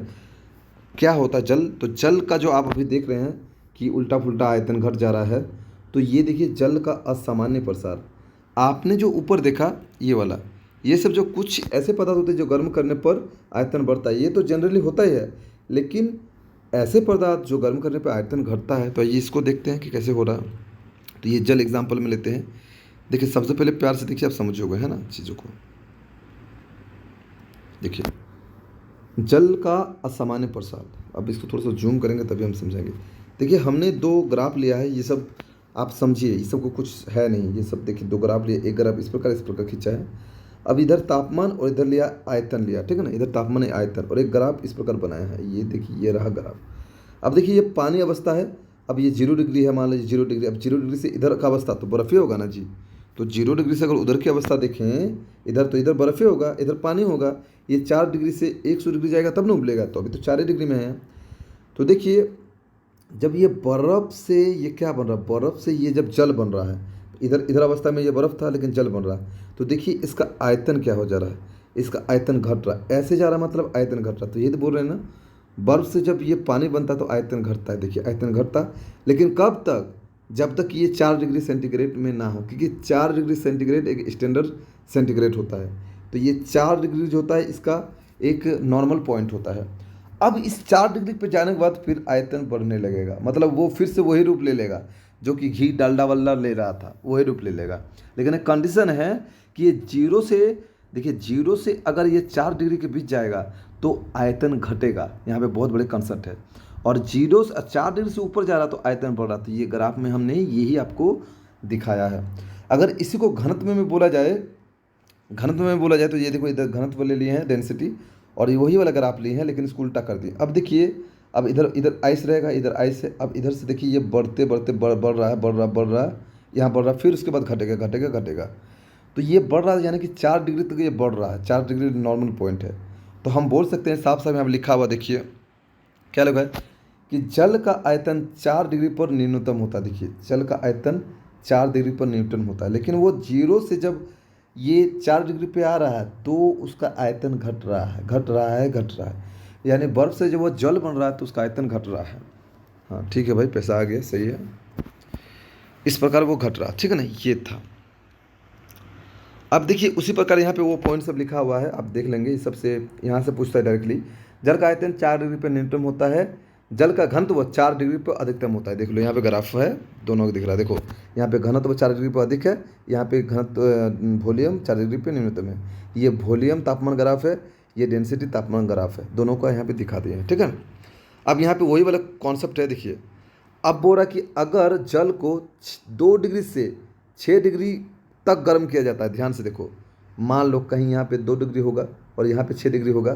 क्या होता है जल। तो जल का जो आप अभी देख रहे हैं कि उल्टा पुल्टा आयतन घट जा रहा है, तो ये देखिए जल का असामान्य प्रसार। आपने जो ऊपर देखा ये वाला, ये सब जो कुछ ऐसे पदार्थ होते हैं जो गर्म करने पर आयतन बढ़ता है, ये तो जनरली होता ही है। लेकिन ऐसे पदार्थ जो गर्म करने पर आयतन घटता है, तो ये इसको देखते हैं कि कैसे हो रहा है। तो ये जल एग्जाम्पल में लेते हैं। देखिए सबसे पहले प्यार से देखिए, आप समझोगे है ना चीज़ों को। देखिए जल का असामान्य प्रसार, अब इसको थोड़ा सा जूम करेंगे तभी हम समझेंगे। देखिए हमने 2 ग्राफ लिया है, ये सब आप समझिए, ये सब को कुछ है नहीं, ये सब देखिए 2 ग्राफ लिए, एक ग्राफ इस प्रकार खींचा है। अब इधर तापमान और इधर लिया आयतन लिया, ठीक है ना। इधर तापमान है आयतन, और एक ग्राफ इस प्रकार बनाया है। ये देखिए ये रहा ग्राफ। अब देखिए ये पानी अवस्था है। अब ये 0 डिग्री है, मान लीजिए 0 डिग्री। अब 0 डिग्री से इधर का अवस्था तो बर्फ़ ही होगा ना जी। तो 0 डिग्री से अगर उधर की अवस्था देखें इधर, तो इधर बर्फ़ ही होगा, इधर पानी होगा। ये 4 डिग्री से 100 डिग्री जाएगा तब ना उबलेगा, तो अभी तो 4 डिग्री में है। तो देखिए जब ये बर्फ़ से ये क्या बन रहा है, बर्फ़ से ये जब जल बन रहा है, इधर इधर अवस्था में ये बर्फ़ था लेकिन जल बन रहा है, तो देखिए इसका आयतन क्या हो जा रहा है, इसका आयतन घट रहा है। ऐसे जा रहा है मतलब आयतन घट रहा है। तो ये तो बोल रहे हैं ना, बर्फ़ से जब ये पानी बनता है तो आयतन घटता है। देखिए आयतन घटता, लेकिन कब तक, जब तक ये 4 डिग्री सेंटीग्रेड में ना हो, क्योंकि 4 डिग्री सेंटीग्रेड एक स्टैंडर्ड सेंटीग्रेड होता है। तो ये 4 डिग्री जो होता है इसका एक नॉर्मल पॉइंट होता है। अब इस 4 डिग्री पे जाने के बाद फिर आयतन बढ़ने लगेगा, मतलब वो फिर से वही रूप ले लेगा जो कि घी डालडा वाला ले रहा था, वही रूप ले लेगा। लेकिन एक कंडीशन है कि ये 0 से, देखिए 0 से अगर ये 4 डिग्री के बीच जाएगा तो आयतन घटेगा। यहाँ पे बहुत बड़े कंसेप्ट है। और 0 से 4 डिग्री से ऊपर जा रहा तो आयतन बढ़ रहा। तो ये ग्राफ में हमने यही आपको दिखाया है। अगर इसी को घनत्व में बोला जाए, घनत्व में बोला जाए तो ये देखो इधर घनत्व ले लिए हैं, डेंसिटी, और ये वही वाला ग्राफ लिए हैं लेकिन इसको उल्टा कर दिए। अब देखिए अब इधर इधर आइस रहेगा, इधर आइस है। अब इधर से देखिए ये बढ़ते बढ़ते बढ़ रहा है, बढ़ रहा है, यहाँ बढ़ रहा है, फिर उसके बाद घटेगा घटेगा घटेगा। तो ये बढ़ रहा है, यानी कि 4 डिग्री तक ये बढ़ रहा है। 4 डिग्री नॉर्मल पॉइंट है। तो हम बोल सकते हैं साफ साफ यहाँ पर लिखा हुआ, देखिए क्या लिखा है कि जल का आयतन 4 डिग्री पर न्यूनतम होता है। देखिए जल का आयतन 4 डिग्री पर न्यूनतम होता है, लेकिन वो 0 से जब ये 4 डिग्री पे आ रहा है तो उसका आयतन घट रहा है, घट रहा है, घट रहा है। यानी बर्फ़ से जब वो जल बन रहा है तो उसका आयतन घट रहा है। हाँ ठीक है भाई, पैसा आ गया, सही है। इस प्रकार वो घट रहा, ठीक है ना, ये था। अब देखिए उसी प्रकार यहाँ पे वो पॉइंट सब लिखा हुआ है, आप देख लेंगे। इस सबसे यहाँ से पूछता है डायरेक्टली, जल का आयतन 4 डिग्री पर न्यूनतम होता है, जल का घनत्व 4 डिग्री पर अधिकतम होता है। देख लो यहाँ पे ग्राफ है, दोनों को दिख रहा है। देखो यहाँ पे घनत्व 4 डिग्री पर अधिक है, यहाँ पे घनत्व वॉल्यूम 4 डिग्री पर न्यूनतम है। ये वॉल्यूम तापमान ग्राफ है, ये डेंसिटी तापमान ग्राफ है, दोनों को यहाँ पे दिखा दिए हैं, ठीक है। अब यहाँ पे वही वाला कॉन्सेप्ट है। देखिए अब बोल रहा कि अगर जल को 2 डिग्री से 6 डिग्री तक गर्म किया जाता है, ध्यान से देखो, मान लो कहीं यहाँ पे 2 डिग्री होगा और यहाँ पे 6 डिग्री होगा,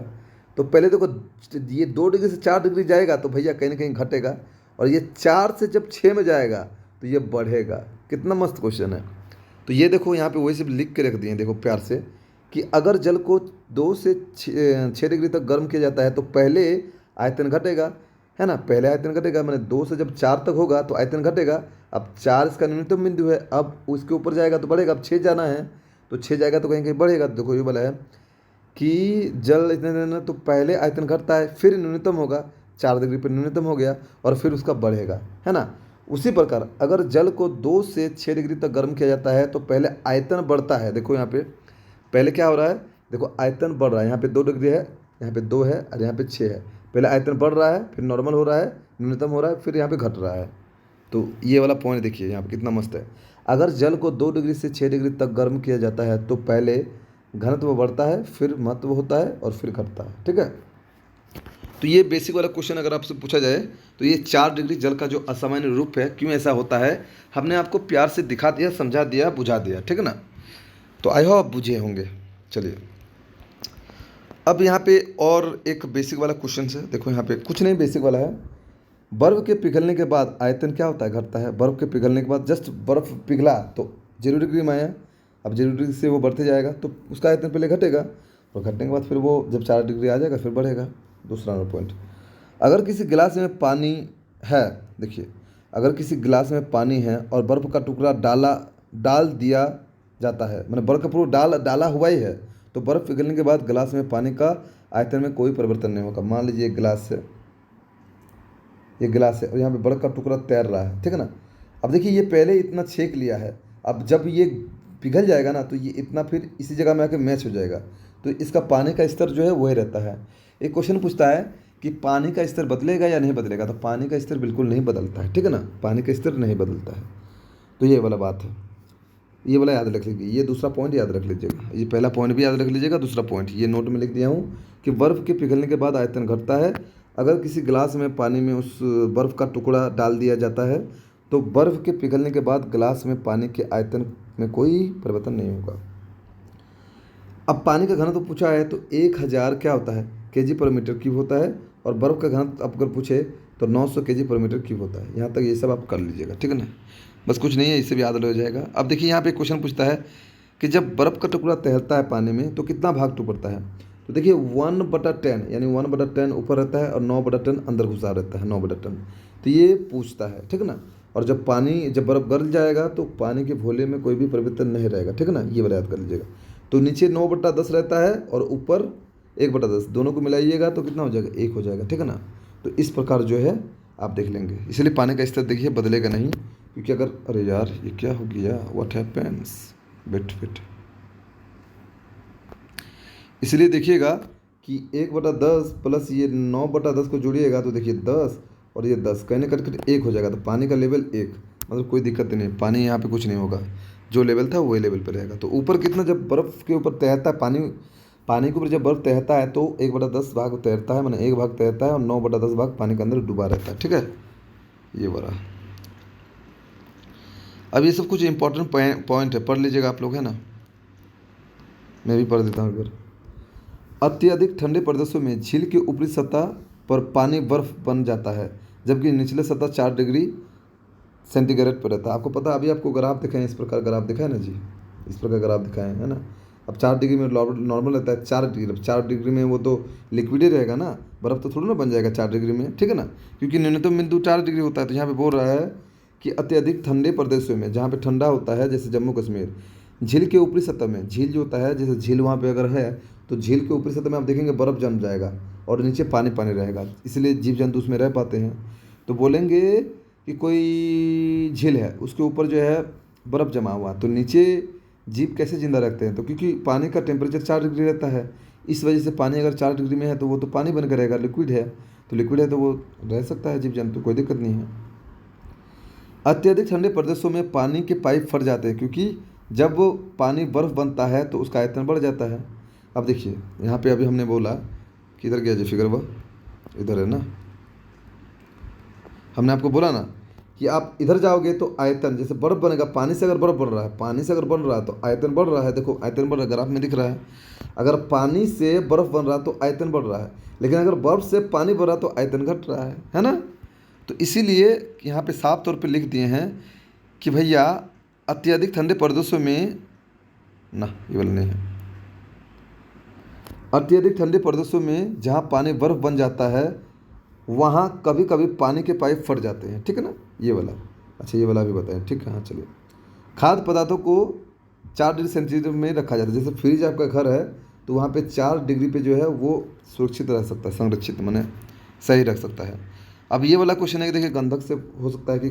तो पहले देखो ये 2 डिग्री से 4 डिग्री जाएगा तो भैया कहीं ना कहीं घटेगा, और ये 4 से जब 6 में जाएगा तो ये बढ़ेगा। कितना मस्त क्वेश्चन है। तो ये देखो यहाँ पे वही सब लिख के रख दिए, देखो प्यार से, कि अगर जल को 2 से 6 डिग्री तक गर्म किया जाता है तो पहले आयतन घटेगा, है ना, पहले आयतन घटेगा, मैंने 2 से जब 4 तक होगा तो आयतन घटेगा। अब 4 इसका न्यूनतम बिंदु है, अब उसके ऊपर जाएगा तो बढ़ेगा। अब 6 जाना है तो 6 जाएगा तो कहीं कहीं बढ़ेगा। देखो ये वाला है कि जल इतने देना तो पहले आयतन घटता है, फिर न्यूनतम होगा, 4 डिग्री पर न्यूनतम हो गया और फिर उसका बढ़ेगा, है ना। उसी प्रकार अगर जल को 2 से 6 डिग्री तक गर्म किया जाता है तो पहले आयतन बढ़ता है। देखो यहाँ पे पहले क्या हो रहा है, देखो आयतन बढ़ रहा है। यहाँ पे 2 डिग्री है, यहाँ पे 2 है और यहाँ पे 6 है। पहले आयतन बढ़ रहा है, फिर नॉर्मल हो रहा है, न्यूनतम हो रहा है, फिर यहाँ पे घट रहा है। तो ये वाला पॉइंट देखिए यहाँ पे कितना मस्त है। अगर जल को 2 डिग्री से 6 डिग्री तक गर्म किया जाता है तो पहले घनत्व बढ़ता है, फिर महत्व होता है और फिर घटता है। ठीक है, तो ये बेसिक वाला क्वेश्चन अगर आपसे पूछा जाए तो ये 4 डिग्री जल का जो असामान्य रूप है क्यों ऐसा होता है, हमने आपको प्यार से दिखा दिया, समझा दिया, बुझा दिया। ठीक है ना, तो आई होप आप बुझे होंगे। चलिए अब यहाँ पे और एक बेसिक वाला क्वेश्चन है। देखो यहाँ पे कुछ नहीं, बेसिक वाला है। बर्फ़ के पिघलने के बाद आयतन क्या होता है, घटता है। बर्फ़ के पिघलने के बाद जस्ट बर्फ़ पिघला तो 0 डिग्री में आया, अब 0 डिग्री से वो बढ़ते जाएगा तो उसका आयतन पहले घटेगा और घटने के बाद फिर वो जब 4 डिग्री आ जाएगा फिर बढ़ेगा। दूसरा पॉइंट, अगर किसी गिलास में पानी है, देखिए अगर किसी गिलास में पानी है और बर्फ़ का टुकड़ा डाल दिया जाता है, मतलब बर्फ़ का पूरा डाला हुआ ही है, तो बर्फ़ पिघलने के बाद गिलास में पानी का आयतन में कोई परिवर्तन नहीं होगा। मान लीजिए एक गिलास है, ये गिलास है और यहाँ पे बर्फ़ का टुकड़ा तैर रहा है। ठीक है ना, अब देखिए ये पहले इतना छेक लिया है, अब जब ये पिघल जाएगा ना तो ये इतना फिर इसी जगह में आके मैच हो जाएगा, तो इसका पानी का स्तर जो है वही रहता है। एक क्वेश्चन पूछता है कि पानी का स्तर बदलेगा या नहीं बदलेगा, तो पानी का स्तर बिल्कुल नहीं बदलता है। ठीक है ना, पानी का स्तर नहीं बदलता है, तो ये वाला बात है, ये वाला याद रख लीजिए। ये दूसरा पॉइंट याद रख लीजिएगा, ये पहला पॉइंट भी याद रख लीजिएगा। दूसरा पॉइंट ये नोट में लिख दिया हूँ कि बर्फ़ के पिघलने के बाद आयतन घटता है। अगर किसी गिलास में पानी में उस बर्फ़ का टुकड़ा डाल दिया जाता है तो बर्फ़ के पिघलने के बाद गिलास में पानी के आयतन में कोई परिवर्तन नहीं होगा। अब पानी का घनत्व पूछा है तो 1000 क्या होता है, केजी पर मीटर क्यूब होता है, और बर्फ़ का घनत्व अगर पूछे तो 900 केजी पर मीटर क्यूब होता है। यहाँ तक ये सब आप कर लीजिएगा। ठीक है ना, बस कुछ नहीं है, इससे भी याद हो जाएगा। अब देखिए यहाँ पे क्वेश्चन पूछता है कि जब बर्फ़ का टुकड़ा तैरता है पानी में तो कितना भाग टूटता है, तो देखिए 1/10 यानी 1/10 ऊपर रहता है और 9/10 अंदर घुसा रहता है, 9/10। तो ये पूछता है। ठीक है ना, और जब बर्फ़ गल जाएगा तो पानी के घोले में कोई भी परिवर्तन नहीं रहेगा। ठीक है ना, ये वाला याद कर लीजिएगा। तो नीचे 9/10 रहता है और ऊपर 1/10, दोनों को मिलाइएगा तो कितना हो जाएगा, 1 हो जाएगा। ठीक है ना, तो इस प्रकार जो है आप देख लेंगे। इसलिए पानी का स्तर देखिए बदलेगा नहीं, क्योंकि अगर अरे यार ये क्या हो गया, व्हाट हैपेंस, वेट इसलिए देखिएगा कि 1/10 प्लस ये 9/10 को जोड़िएगा तो देखिए 10 और ये 10 कहने करके 1 हो जाएगा, तो पानी का लेवल 1, मतलब कोई दिक्कत नहीं, पानी यहाँ पे कुछ नहीं होगा, जो लेवल था वही लेवल पर रहेगा। तो ऊपर कितना, जब बर्फ़ के ऊपर तैरता है पानी के ऊपर जब बर्फ़ तैरता है तो 1/10 भाग तैरता है, मैंने 1 भाग तैरता है और 9/10 भाग पानी के अंदर डूबा रहता है। ठीक है, ये बड़ा। अब ये सब कुछ इंपॉर्टेंट पॉइंट है, पढ़ लीजिएगा आप लोग, है ना, मैं भी पढ़ देता हूँ एक बार। अत्यधिक ठंडे प्रदेशों में झील की ऊपरी सतह पर पानी बर्फ बन जाता है, जबकि निचले सतह 4 डिग्री सेंटीग्रेड पर रहता है। आपको पता है, अभी आपको ग्राफ दिखाएं, इस प्रकार ग्राफ दिखाए ना जी, इस प्रकार ग्राफ दिखाएं, है ना। अब 4 डिग्री में नॉर्मल रहता है, 4 डिग्री में वो तो लिक्विड ही रहेगा ना, बर्फ़ तो थोड़ा ना बन जाएगा 4 डिग्री में। ठीक है ना, क्योंकि न्यूनतम बिंदु 4 डिग्री होता है। तो यहाँ पे बोल रहा है कि अत्यधिक ठंडे प्रदेशों में, जहाँ पे ठंडा होता है जैसे जम्मू कश्मीर, झील के ऊपरी सतह में, झील जो होता है जैसे झील वहाँ पे अगर है तो झील के ऊपरी सतह में आप देखेंगे बर्फ़ जम जाएगा और नीचे पानी पानी रहेगा, इसलिए जीव जंतु उसमें रह पाते हैं। तो बोलेंगे कि कोई झील है उसके ऊपर जो है बर्फ़ जमा हुआ, तो नीचे जीव कैसे जिंदा रखते हैं, तो क्योंकि पानी का टेम्परेचर 4 डिग्री रहता है, इस वजह से पानी अगर 4 डिग्री में है तो वो तो पानी बन कर रहेगा, लिक्विड है, तो लिक्विड है तो वो रह सकता है जीव जंतु, कोई दिक्कत नहीं है। अत्यधिक ठंडे प्रदेशों में पानी के पाइप फट जाते हैं, क्योंकि जब पानी बर्फ़ बनता है तो उसका आयतन बढ़ जाता है। अब देखिए यहाँ पे अभी हमने बोला कि इधर गया जी फिगर, वह इधर है ना, हमने आपको बोला ना कि आप इधर जाओगे तो आयतन, जैसे बर्फ़ बनेगा, पानी से अगर बर्फ़ बन रहा है, पानी से अगर बन रहा है तो आयतन बढ़ रहा है। देखो आयतन बढ़ रहा है, ग्राफ में दिख रहा है। अगर पानी से बर्फ़ बन रहा है तो आयतन बढ़ रहा है, लेकिन अगर बर्फ़ से पानी बन रहा है तो आयतन घट रहा है ना। तो इसीलिए यहाँ पे साफ तौर पे लिख दिए हैं कि भैया अत्यधिक ठंडे प्रदेशों में ना, ये वाला नहीं है, अत्यधिक ठंडे प्रदेशों में जहाँ पानी बर्फ़ बन जाता है वहाँ कभी कभी पानी के पाइप फट जाते हैं। ठीक है ना, ये वाला, अच्छा ये वाला भी बताएं। ठीक है, हाँ चलिए। खाद्य पदार्थों को 4 डिग्री सेंटीग्रेड में रखा जाता है, जैसे फ्रिज आपका घर है तो वहाँ पे 4 डिग्री पे जो है वो सुरक्षित रह सकता है, संरक्षित माने सही रख सकता है। अब ये वाला क्वेश्चन है कि देखिए गंधक से हो सकता है कि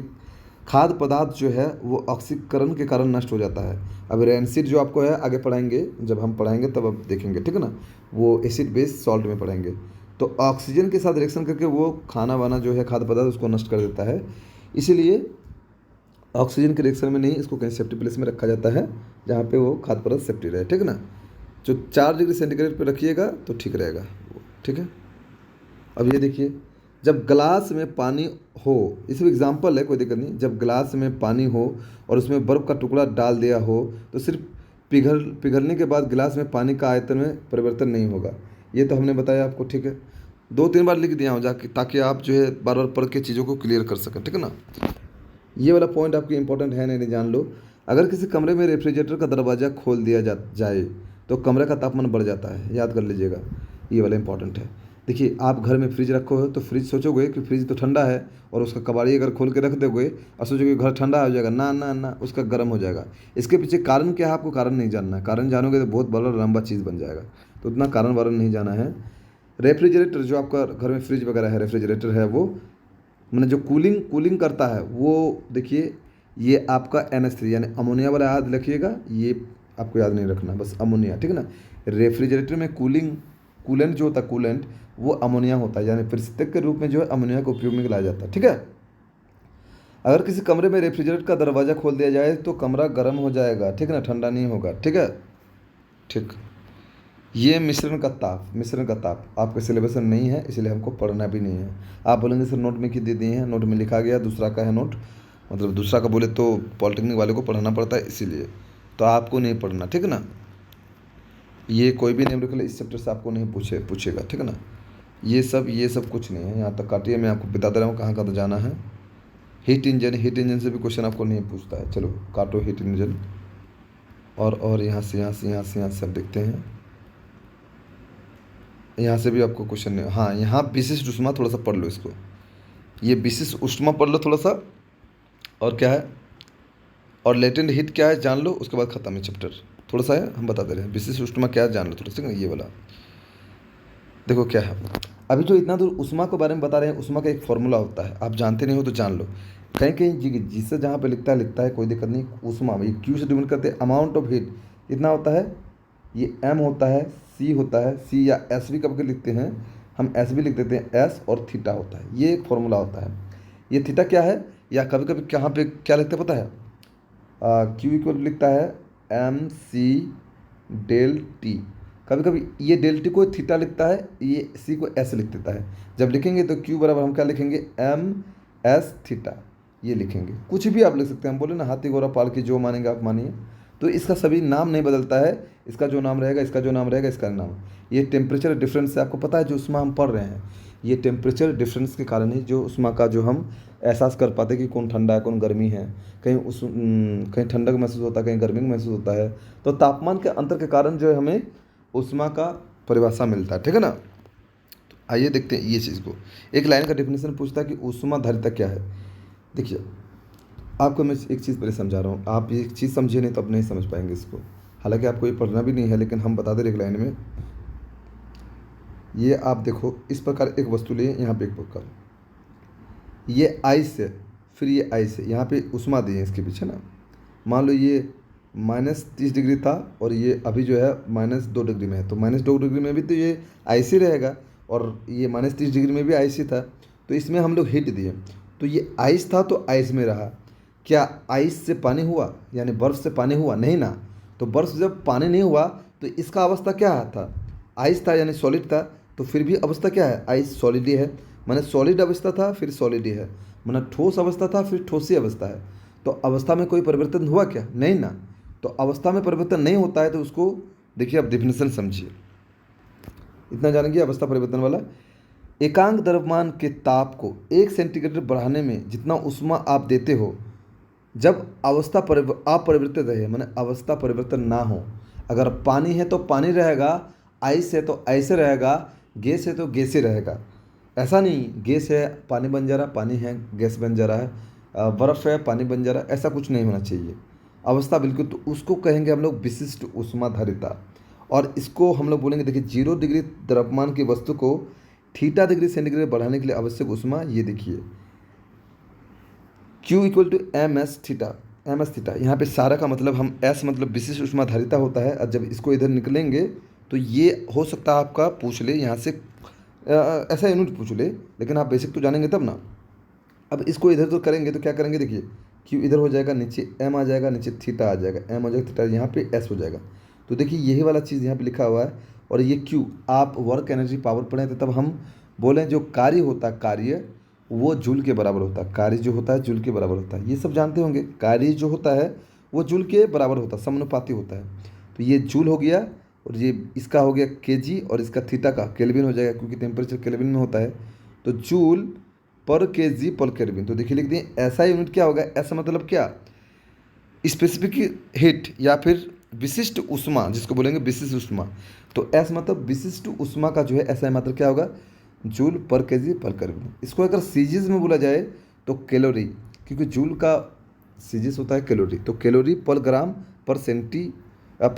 खाद्य पदार्थ जो है वो ऑक्सीकरण के कारण नष्ट हो जाता है। अब रेनसीड जो आपको है आगे पढ़ाएंगे, जब हम पढ़ाएंगे तब आप देखेंगे। ठीक है ना, वो एसिड बेस सॉल्ट में पढ़ाएंगे। तो ऑक्सीजन के साथ रिएक्शन करके वो खाना वाना जो है खाद्य पदार्थ उसको नष्ट कर देता है। इसीलिए ऑक्सीजन के रिएक्शन में नहीं, इसको कहीं सेफ्टी प्लेस में रखा जाता है जहाँ पे वो खाद्य पदार्थ सेफ्टी रहे, ठीक है ना। जो 4 डिग्री सेंटीग्रेड पे रखिएगा तो ठीक रहेगा, ठीक है। अब ये देखिए, जब ग्लास में पानी हो, इसमें एग्जांपल है, कोई दिक्कत नहीं। जब ग्लास में पानी हो और उसमें बर्फ़ का टुकड़ा डाल दिया हो तो सिर्फ पिघलने के बाद गिलास में पानी का आयतन में परिवर्तन नहीं होगा। ये तो हमने बताया आपको, ठीक है। 2-3 बार लिख दिया हूँ जाके, ताकि आप जो है बार बार पढ़ के चीज़ों को क्लियर कर सकें, ठीक है ना। ये वाला पॉइंट आपकी इंपॉर्टेंट है, नहीं जान लो। अगर किसी कमरे में रेफ्रिजरेटर का दरवाज़ा खोल दिया जाए तो कमरे का तापमान बढ़ जाता है, याद कर लीजिएगा, ये वाला इंपॉर्टेंट है। देखिए, आप घर में फ्रिज रखो हो तो फ्रिज सोचोगे कि फ्रिज तो ठंडा है, और उसका कबाड़ी अगर खोल के रख दोगे और सोचोगे घर ठंडा हो जाएगा, ना ना ना, उसका गर्म हो जाएगा। इसके पीछे कारण क्या है, आपको कारण नहीं जानना है। कारण जानोगे तो बहुत बड़ा लंबा चीज़ बन जाएगा, तो उतना कारण वारण नहीं जाना है। रेफ्रिजरेटर जो आपका घर में फ्रिज वगैरह है, रेफ्रिजरेटर है, वो मैंने जो कूलिंग करता है वो, देखिए ये आपका NH3 यानी अमोनिया वाला याद रखिएगा, ये आपको याद नहीं रखना, बस अमोनिया, ठीक है ना। रेफ्रिजरेटर में कूलेंट जो होता है, कूलेंट वो अमोनिया होता है, यानी पृथक के रूप में जो है अमोनिया का उपयोग में लाया जाता है, ठीक है। अगर किसी कमरे में रेफ्रिजरेटर का दरवाज़ा खोल दिया जाए तो कमरा गर्म हो जाएगा, ठीक है ना, ठंडा नहीं होगा, ठीक है। ठीक, ये मिश्रण का ताप आपके सिलेबस में नहीं है, इसलिए हमको पढ़ना भी नहीं है। आप बोलेंगे सर नोट में क्यों दे दिए हैं, नोट में लिखा गया दूसरा का है नोट, मतलब दूसरा का बोले तो पॉलिटेक्निक वाले को पढ़ाना पड़ता है, इसीलिए तो आपको नहीं पढ़ना, ठीक है ना। ये कोई भी नेम रख ले, इस चैप्टर से आपको नहीं पूछेगा, ठीक है ना। ये सब कुछ नहीं है, यहाँ तक काटिए, मैं आपको बता दे रहा हूँ कहाँ कहाँ तो जाना है। हीट इंजन से भी क्वेश्चन आपको नहीं पूछता है, चलो काटो हीट इंजन, और यहाँ से आप देखते हैं, यहाँ से भी आपको क्वेश्चन नहीं। हाँ, यहाँ विशिष्ट ऊष्मा थोड़ा सा पढ़ लो इसको, ये विशिष्ट ऊष्मा पढ़ लो थोड़ा सा, और क्या है, और लेटेंट हीट क्या है जान लो, उसके बाद खत्म है चैप्टर। थोड़ा सा है, हम बता दे रहे हैं, विशिष्ट ऊष्मा क्या है जान लो थोड़ा सा, ये वाला देखो क्या है। अभी जो इतना दूर ऊष्मा के बारे में बता रहे हैं, ऊष्मा का एक फॉर्मूला होता है, आप जानते नहीं हो तो जान लो। कहीं कहीं जिससे जहाँ पे लिखता है ये कोई दिक्कत नहीं। ऊष्मा ये क्यू से डिनोट करते हैं, अमाउंट ऑफ हीट इतना होता है, ये एम होता है, सी होता है, सी या एस भी कभी लिखते हैं, हम एस भी लिख देते हैं, एस और थीटा होता है, ये एक फॉर्मूला होता है। ये थीटा क्या है, या कभी कभी कहाँ पे क्या लिखते हैं पता है, क्यू इक्वल लिखता है एम सी डेल टी, कभी कभी ये डेल टी को थीटा लिखता है, ये सी को एस लिख देता है। जब लिखेंगे तो क्यू बराबर हम क्या लिखेंगे, एम एस थीटा, ये लिखेंगे। कुछ भी आप लिख सकते हैं, हम बोले ना हाथी घोड़ा पाल की जो मानेंगे आप मानिए। तो इसका सभी नाम नहीं बदलता है, इसका जो नाम रहेगा, इसका जो नाम रहेगा, इसका नाम। ये टेम्परेचर डिफरेंस से आपको पता है, जो ऊष्मा हम पढ़ रहे हैं, ये टेम्परेचर डिफरेंस के कारण ही जो ऊष्मा का जो हम एहसास कर पाते कि कौन ठंडा है कौन गर्मी है, कहीं ठंडक महसूस होता है, कहीं गर्मी महसूस होता है। तो तापमान के अंतर के कारण जो है हमें ऊष्मा का परिभाषा मिलता है, ठीक है ना। तो आइए देखते हैं ये चीज़ को। एक लाइन का डेफिनेशन पूछता है कि ऊष्माधारिता क्या है। देखिए, आपको मैं एक चीज़ पहले समझा रहा हूँ, आप ये चीज़ समझे नहीं तो आप नहीं समझ पाएंगे इसको। हालांकि आपको ये पढ़ना भी नहीं है, लेकिन हम बता दें एक लाइन में। ये आप देखो, इस प्रकार एक वस्तु लिए, यहाँ पे एक प्रकार, ये आइस है, फिर ये आइस है, यहाँ पे ऊष्मा दी है इसके पीछे ना। मान लो ये -30 डिग्री था और ये अभी जो है -2 डिग्री में है, तो -2 डिग्री में भी तो ये आइस ही रहेगा, और ये -30 डिग्री में भी आइस ही था। तो इसमें हम लोग हीट दिए, तो ये आइस था तो आइस में रहा। क्या आइस से पानी हुआ, यानी बर्फ़ से पानी हुआ? नहीं ना। तो बर्फ़ जब पानी नहीं हुआ तो इसका अवस्था क्या था, आइस था यानी सॉलिड था, तो फिर भी अवस्था क्या है, आइस सॉलिड ही है। माने सॉलिड अवस्था था फिर सॉलिड ही है, माने ठोस अवस्था था फिर ठोसी अवस्था है। तो अवस्था में कोई परिवर्तन हुआ क्या? नहीं ना। तो अवस्था में परिवर्तन नहीं होता है तो उसको देखिए, आप डेफिनेशन समझिए, इतना जानेंगे अवस्था परिवर्तन वाला। एकांक द्रव्यमान के ताप को 1 सेंटीग्रेड बढ़ाने में जितना ऊष्मा आप देते हो, जब अवस्था अपरिवर्तित रहे, माने अवस्था परिवर्तन ना हो। अगर पानी है तो पानी रहेगा, आइस है तो ऐसे रहेगा, गैस है तो गैस ही रहेगा। ऐसा नहीं गैस है पानी बन जा रहा, पानी है गैस बन जा रहा है, बर्फ़ है पानी बन जा रहा है, ऐसा कुछ नहीं होना चाहिए। अवस्था बिल्कुल, तो उसको कहेंगे हम लोग विशिष्ट ऊष्माधारिता। और इसको हम लोग बोलेंगे, देखिए 0 डिग्री द्रव्यमान की वस्तु को थीटा डिग्री सेंटीग्रेड बढ़ाने के लिए आवश्यक ऊष्मा, ये देखिए Q = ms थीटा। यहाँ पे सारा का मतलब हम S मतलब विशिष्ट ऊष्माधारिता होता है। और जब इसको इधर निकलेंगे तो ये हो सकता है आपका पूछ ले यहाँ से ऐसा यूनिट पूछ ले, लेकिन आप बेसिक तो जानेंगे तब ना। अब इसको इधर उधर करेंगे तो क्या करेंगे, देखिए क्यू इधर हो जाएगा, नीचे एम आ जाएगा, नीचे थीटा आ जाएगा, एम हो जाएगा थीटा, यहाँ पे एस हो जाएगा। तो देखिए यही वाला चीज़ यहाँ पे लिखा हुआ है। और ये क्यू आप वर्क एनर्जी पावर पढ़े थे, तब हम बोले जो कार्य होता है, कार्य वो जूल के बराबर होता है, कार्य जो होता है जूल के बराबर होता है, ये सब जानते होंगे। कार्य जो होता है वो जूल के बराबर होता है, समानुपाती होता है। तो ये जूल हो गया, और ये इसका हो गया केजी, और इसका थीटा का केल्विन हो जाएगा, क्योंकि टेम्परेचर केल्विन में होता है। तो जूल पर केजी पर केल्विन। तो देखिए लिख दिए, ऐसा यूनिट क्या होगा, ऐसा मतलब क्या, स्पेसिफिक हीट या फिर विशिष्ट ऊष्मा, जिसको बोलेंगे विशिष्ट ऊष्मा। तो ऐसा मतलब विशिष्ट ऊष्मा का जो है ऐसा मतलब क्या होगा, जूल पर केजी पर केल्विन। इसको अगर सीजीज में बोला जाए तो कैलोरी, क्योंकि जूल का सीजीस होता है कैलोरी, तो कैलोरी पर ग्राम पर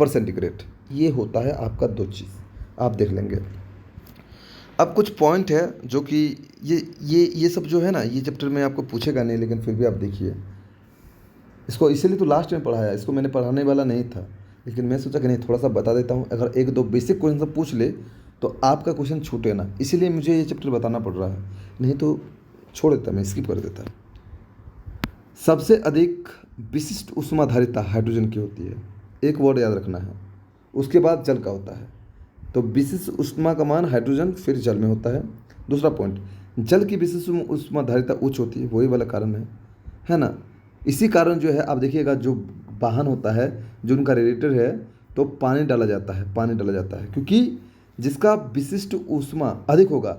सेंटीग्रेड, ये होता है आपका दो चीज़, आप देख लेंगे। अब कुछ पॉइंट है जो कि ये सब जो है ना, ये चैप्टर में आपको पूछेगा नहीं, लेकिन फिर भी आप देखिए इसको, इसीलिए तो लास्ट में पढ़ाया, इसको मैंने पढ़ाने वाला नहीं था, लेकिन मैं सोचा कि नहीं थोड़ा सा बता देता हूँ, अगर एक दो बेसिक क्वेश्चन सब पूछ ले तो आपका क्वेश्चन छूटे ना, इसीलिए मुझे ये चैप्टर बताना पड़ रहा है, नहीं तो छोड़ देता, मैं स्किप कर देता। सबसे अधिक विशिष्ट ऊष्माधारिता हाइड्रोजन की होती है, एक वर्ड याद रखना है। उसके बाद जल का होता है। तो विशिष्ट ऊष्मा का मान हाइड्रोजन, फिर जल में होता है। दूसरा पॉइंट, जल की विशिष्ट ऊष्माधारिता उच्च होती है, वही वाला कारण है ना। इसी कारण जो है आप देखिएगा, जो वाहन होता है, जो उनका रेडिएटर है, तो पानी डाला जाता है, पानी डाला जाता है, क्योंकि जिसका विशिष्ट ऊष्मा अधिक होगा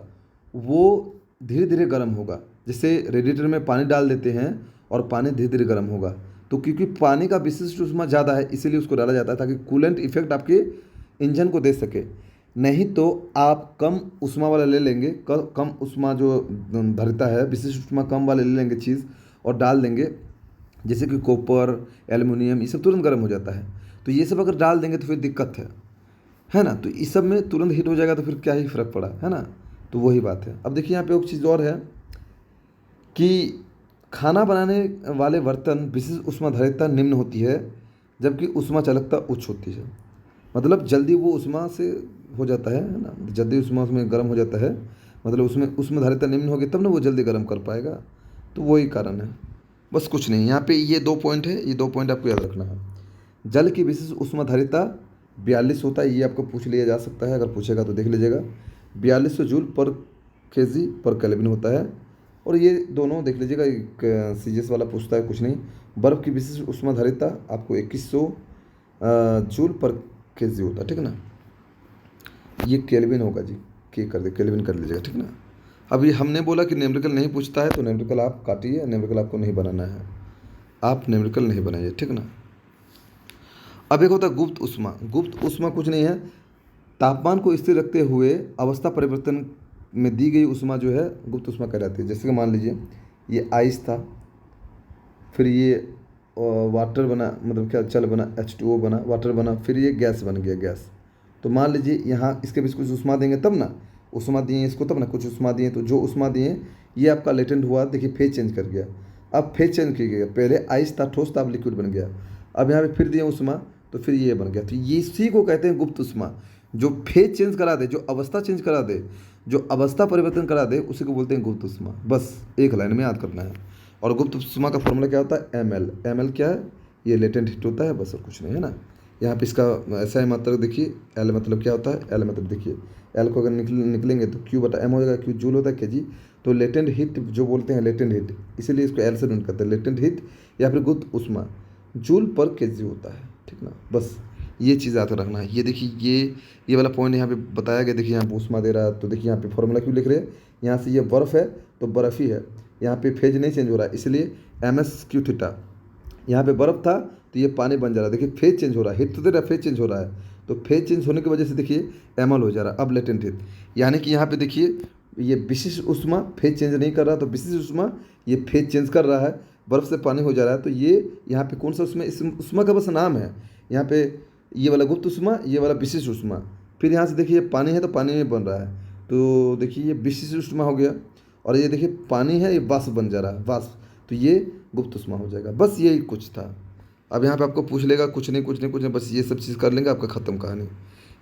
वो धीरे धीरे गर्म होगा। जैसे रेडिएटर में पानी डाल देते हैं और पानी धीरे धीरे गर्म होगा, तो क्योंकि पानी का विशिष्ट ऊष्मा ज़्यादा है इसीलिए उसको डाला जाता है, ताकि कूलेंट इफेक्ट आपके इंजन को दे सके। नहीं तो आप कम ऊष्मा वाला ले लेंगे, कम ऊष्मा जो धारिता है, विशिष्ट ऊष्मा कम वाले ले लेंगे चीज़ और डाल देंगे, जैसे कि कॉपर, एल्युमिनियम, ये सब तुरंत गर्म हो जाता है। तो ये सब अगर डाल देंगे तो फिर दिक्कत है ना। तो इस सब में तुरंत हीट हो जाएगा, तो फिर क्या ही फ़र्क पड़ा, है ना। तो वही बात है। अब देखिए यहाँ पे एक चीज़ और है कि खाना बनाने वाले बर्तन विशिष्ट ऊष्माधारिता निम्न होती है, जबकि ऊष्मा चालकता उच्च होती है। मतलब जल्दी वो ऊष्मा से हो जाता है ना, जल्दी ऊष्मा उसमें गर्म हो जाता है, मतलब उसमें ऊष्माधारिता निम्न होगी तब ना वो जल्दी गर्म कर पाएगा। तो वही कारण है, बस कुछ नहीं। यहाँ पे ये दो पॉइंट है, ये दो पॉइंट आपको याद रखना है। जल की विशिष्ट ऊष्माधारिता 42 होता है, ये आपको पूछ लिया जा सकता है, अगर पूछेगा तो देख लीजिएगा। 4200 जूल पर केजी पर केल्विन होता है। और ये दोनों देख लीजिएगा, एक सीजीएस वाला पूछता है, कुछ नहीं। बर्फ़ की विशिष्ट ऊष्माधारिता आपको 2100 जूल पर केजी होता है, ठीक है ना। ये केल्विन होगा जी, के कर दे, केल्विन कर लीजिएगा, ठीक ना। अभी हमने बोला कि न्यूमेरिकल नहीं पूछता है, तो न्यूमेरिकल आप काटिए, न्यूमेरिकल आपको नहीं बनाना है, आप न्यूमेरिकल नहीं बनाइए, ठीक ना। अब एक होता है गुप्त ऊष्मा। गुप्त ऊष्मा कुछ नहीं है, तापमान को स्थिर रखते हुए अवस्था परिवर्तन में दी गई ऊष्मा जो है गुप्त ऊष्मा कहलाती है। जैसे कि मान लीजिए ये आइस था, फिर ये वाटर बना, मतलब क्या जल बना, H2O बना, वाटर बना, फिर ये गैस बन गया, गैस। तो मान लीजिए यहाँ इसके बीच कुछ ऊष्मा देंगे तब ना, ऊष्मा दिए इसको तब ना, कुछ ऊष्मा दिए, तो जो ऊष्मा दिए ये आपका लेटेंट हुआ, देखिए फेज चेंज कर गया। अब फेज चेंज कर गया, पहले आइस था, ठोस था, अब लिक्विड बन गया। अब यहाँ पे फिर दिए ऊष्मा, तो फिर ये बन गया। तो ये इसी को कहते हैं गुप्त ऊष्मा, जो फेज चेंज करा दे, जो अवस्था चेंज करा दे, जो अवस्था परिवर्तन करा दे, उसी को बोलते हैं गुप्त ऊष्मा। बस एक लाइन में याद करना है। और गुप्त ऊष्मा का फॉर्मूला क्या होता है, ml। ml क्या है, ये लेटेंट हीट होता है, बस और कुछ नहीं, है ना। यहाँ पे इसका ऐसा ही मतलब देखिए, L मतलब क्या होता है, L मतलब देखिए, L को अगर निकलेंगे तो Q/m हो जाएगा, Q जूल होता है kg। तो लेटेंट हीट जो बोलते हैं, लेटेंट हीट, इसीलिए इसको L से नोट करते हैं, लेटेंट हीट या फिर गुप्त ऊष्मा जूल पर kg होता है, ठीक ना। बस ये चीज़ याद रखना है। ये देखिए ये वाला पॉइंट यहाँ पे बताया गया। देखिए यहाँ पे ऊष्मा दे रहा है, तो देखिए यहाँ पे फॉर्मूला क्यों लिख रहे हैं, यहाँ से ये बर्फ़ है तो बर्फ़ ही है, यहाँ पे फेज नहीं चेंज हो रहा है, इसलिए MS/Q थीटा। यहाँ पे बर्फ़ था तो ये पानी बन जा रहा है, देखिए फेज चेंज हो रहा है, हीट तो दे रहा है, फेज चेंज हो रहा है, तो फेज चेंज होने की वजह से देखिए ml हो जा रहा है। अब लेटेंट हीट, यानी कि यहाँ पे देखिए ये विशिष्ट ऊष्मा फेज चेंज नहीं कर रहा, तो विशिष्ट ऊष्मा ये फेज चेंज कर रहा है, बर्फ़ से पानी हो जा रहा है। तो ये यहाँ पे कौन सा ऊष्मा, इस ऊष्मा का बस नाम है। यहाँ पे ये वाला गुप्त ऊष्मा, ये वाला विशिष्ट ऊष्मा। फिर यहाँ से देखिए पानी है तो पानी में बन रहा है, तो देखिए ये विशिष्ट ऊष्मा हो गया। और ये देखिए पानी है, ये वाष्प बन जा रहा है, वाष्प, तो ये गुप्त ऊष्मा हो जाएगा। बस यही कुछ था। अब यहाँ पे आपको पूछ लेगा, कुछ नहीं, बस ये सब चीज़ कर लेंगे, आपका ख़त्म कहानी,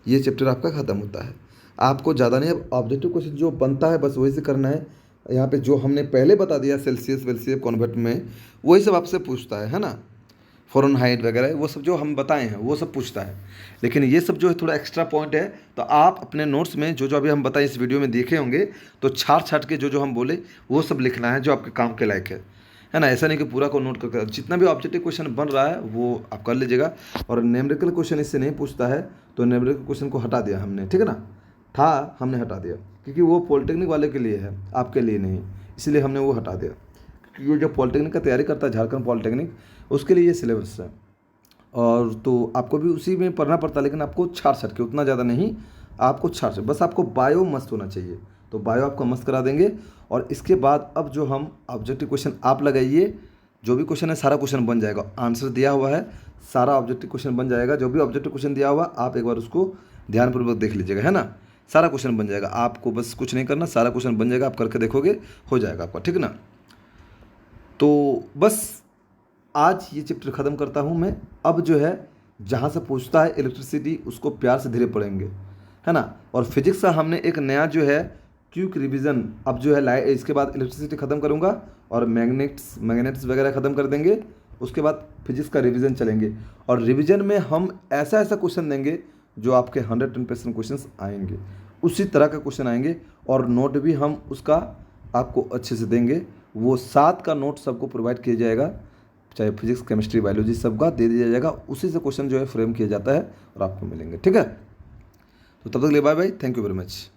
ये चैप्टर आपका ख़त्म होता है। आपको ज़्यादा नहीं, अब ऑब्जेक्टिव क्वेश्चन जो बनता है बस वही से करना है। यहाँ पे जो हमने पहले बता दिया सेल्सियस वेल्सियस कॉन्वर्ट में, वही सब आपसे पूछता है ना, फ़ारेनहाइट वगैरह वो सब जो हम बताए हैं वो सब पूछता है। लेकिन ये सब जो है थोड़ा एक्स्ट्रा पॉइंट है, तो आप अपने नोट्स में जो जो अभी हम बताएं इस वीडियो में देखे होंगे, तो छाट छाट के जो जो हम बोले वो सब लिखना है जो आपके काम के लायक है ना। ऐसा नहीं कि पूरा को नोट करके, जितना भी ऑब्जेक्टिव क्वेश्चन बन रहा है वो आप कर लीजिएगा। और न्यूमेरिकल क्वेश्चन इससे नहीं पूछता है, तो न्यूमेरिकल क्वेश्चन को हटा दिया हमने, ठीक है ना, था हमने हटा दिया, क्योंकि वो पॉलिटेक्निक वाले के लिए है, आपके लिए नहीं, इसलिए हमने वो हटा दिया। क्योंकि ये जो पॉलिटेक्निक का तैयारी करता है झारखंड पॉलिटेक्निक, उसके लिए ये सिलेबस है। और तो आपको भी उसी में पढ़ना पड़ता है, लेकिन आपको छाट छाट के, उतना ज़्यादा नहीं, आपको छाट छाट, बस आपको बायो मस्त होना चाहिए, तो बायो आपको मस्त करा देंगे। और इसके बाद अब जो हम ऑब्जेक्टिव क्वेश्चन आप लगाइए, जो भी क्वेश्चन है सारा क्वेश्चन बन जाएगा, आंसर दिया हुआ है, सारा ऑब्जेक्टिव क्वेश्चन बन जाएगा। जो भी ऑब्जेक्टिव क्वेश्चन दिया हुआ आप एक बार उसको ध्यानपूर्वक देख लीजिएगा, है ना, सारा क्वेश्चन बन जाएगा, आपको बस कुछ नहीं करना, सारा क्वेश्चन बन जाएगा, आप करके देखोगे हो जाएगा आपका, ठीक ना। तो बस आज ये चैप्टर ख़त्म करता हूँ मैं। अब जो है जहाँ से पूछता है इलेक्ट्रिसिटी, उसको प्यार से धीरे पढ़ेंगे, है ना। और फिजिक्स का हमने एक नया जो है क्विक रिवीजन, अब जो है इसके बाद इलेक्ट्रिसिटी ख़त्म करूँगा और मैग्नेट्स वगैरह ख़त्म कर देंगे। उसके बाद फिजिक्स का रिवीजन चलेंगे, और रिवीजन में हम ऐसा ऐसा क्वेश्चन देंगे जो आपके 110% क्वेश्चन आएंगे, उसी तरह का क्वेश्चन आएंगे। और नोट भी हम उसका आपको अच्छे से देंगे, वो 7 का नोट सबको प्रोवाइड किया जाएगा, चाहे फिजिक्स केमिस्ट्री बायोलॉजी सबका दे दिया जाएगा, उसी से क्वेश्चन जो है फ्रेम किया जाता है और आपको मिलेंगे, ठीक है। तो तब तक ले bye bye, thank you very much.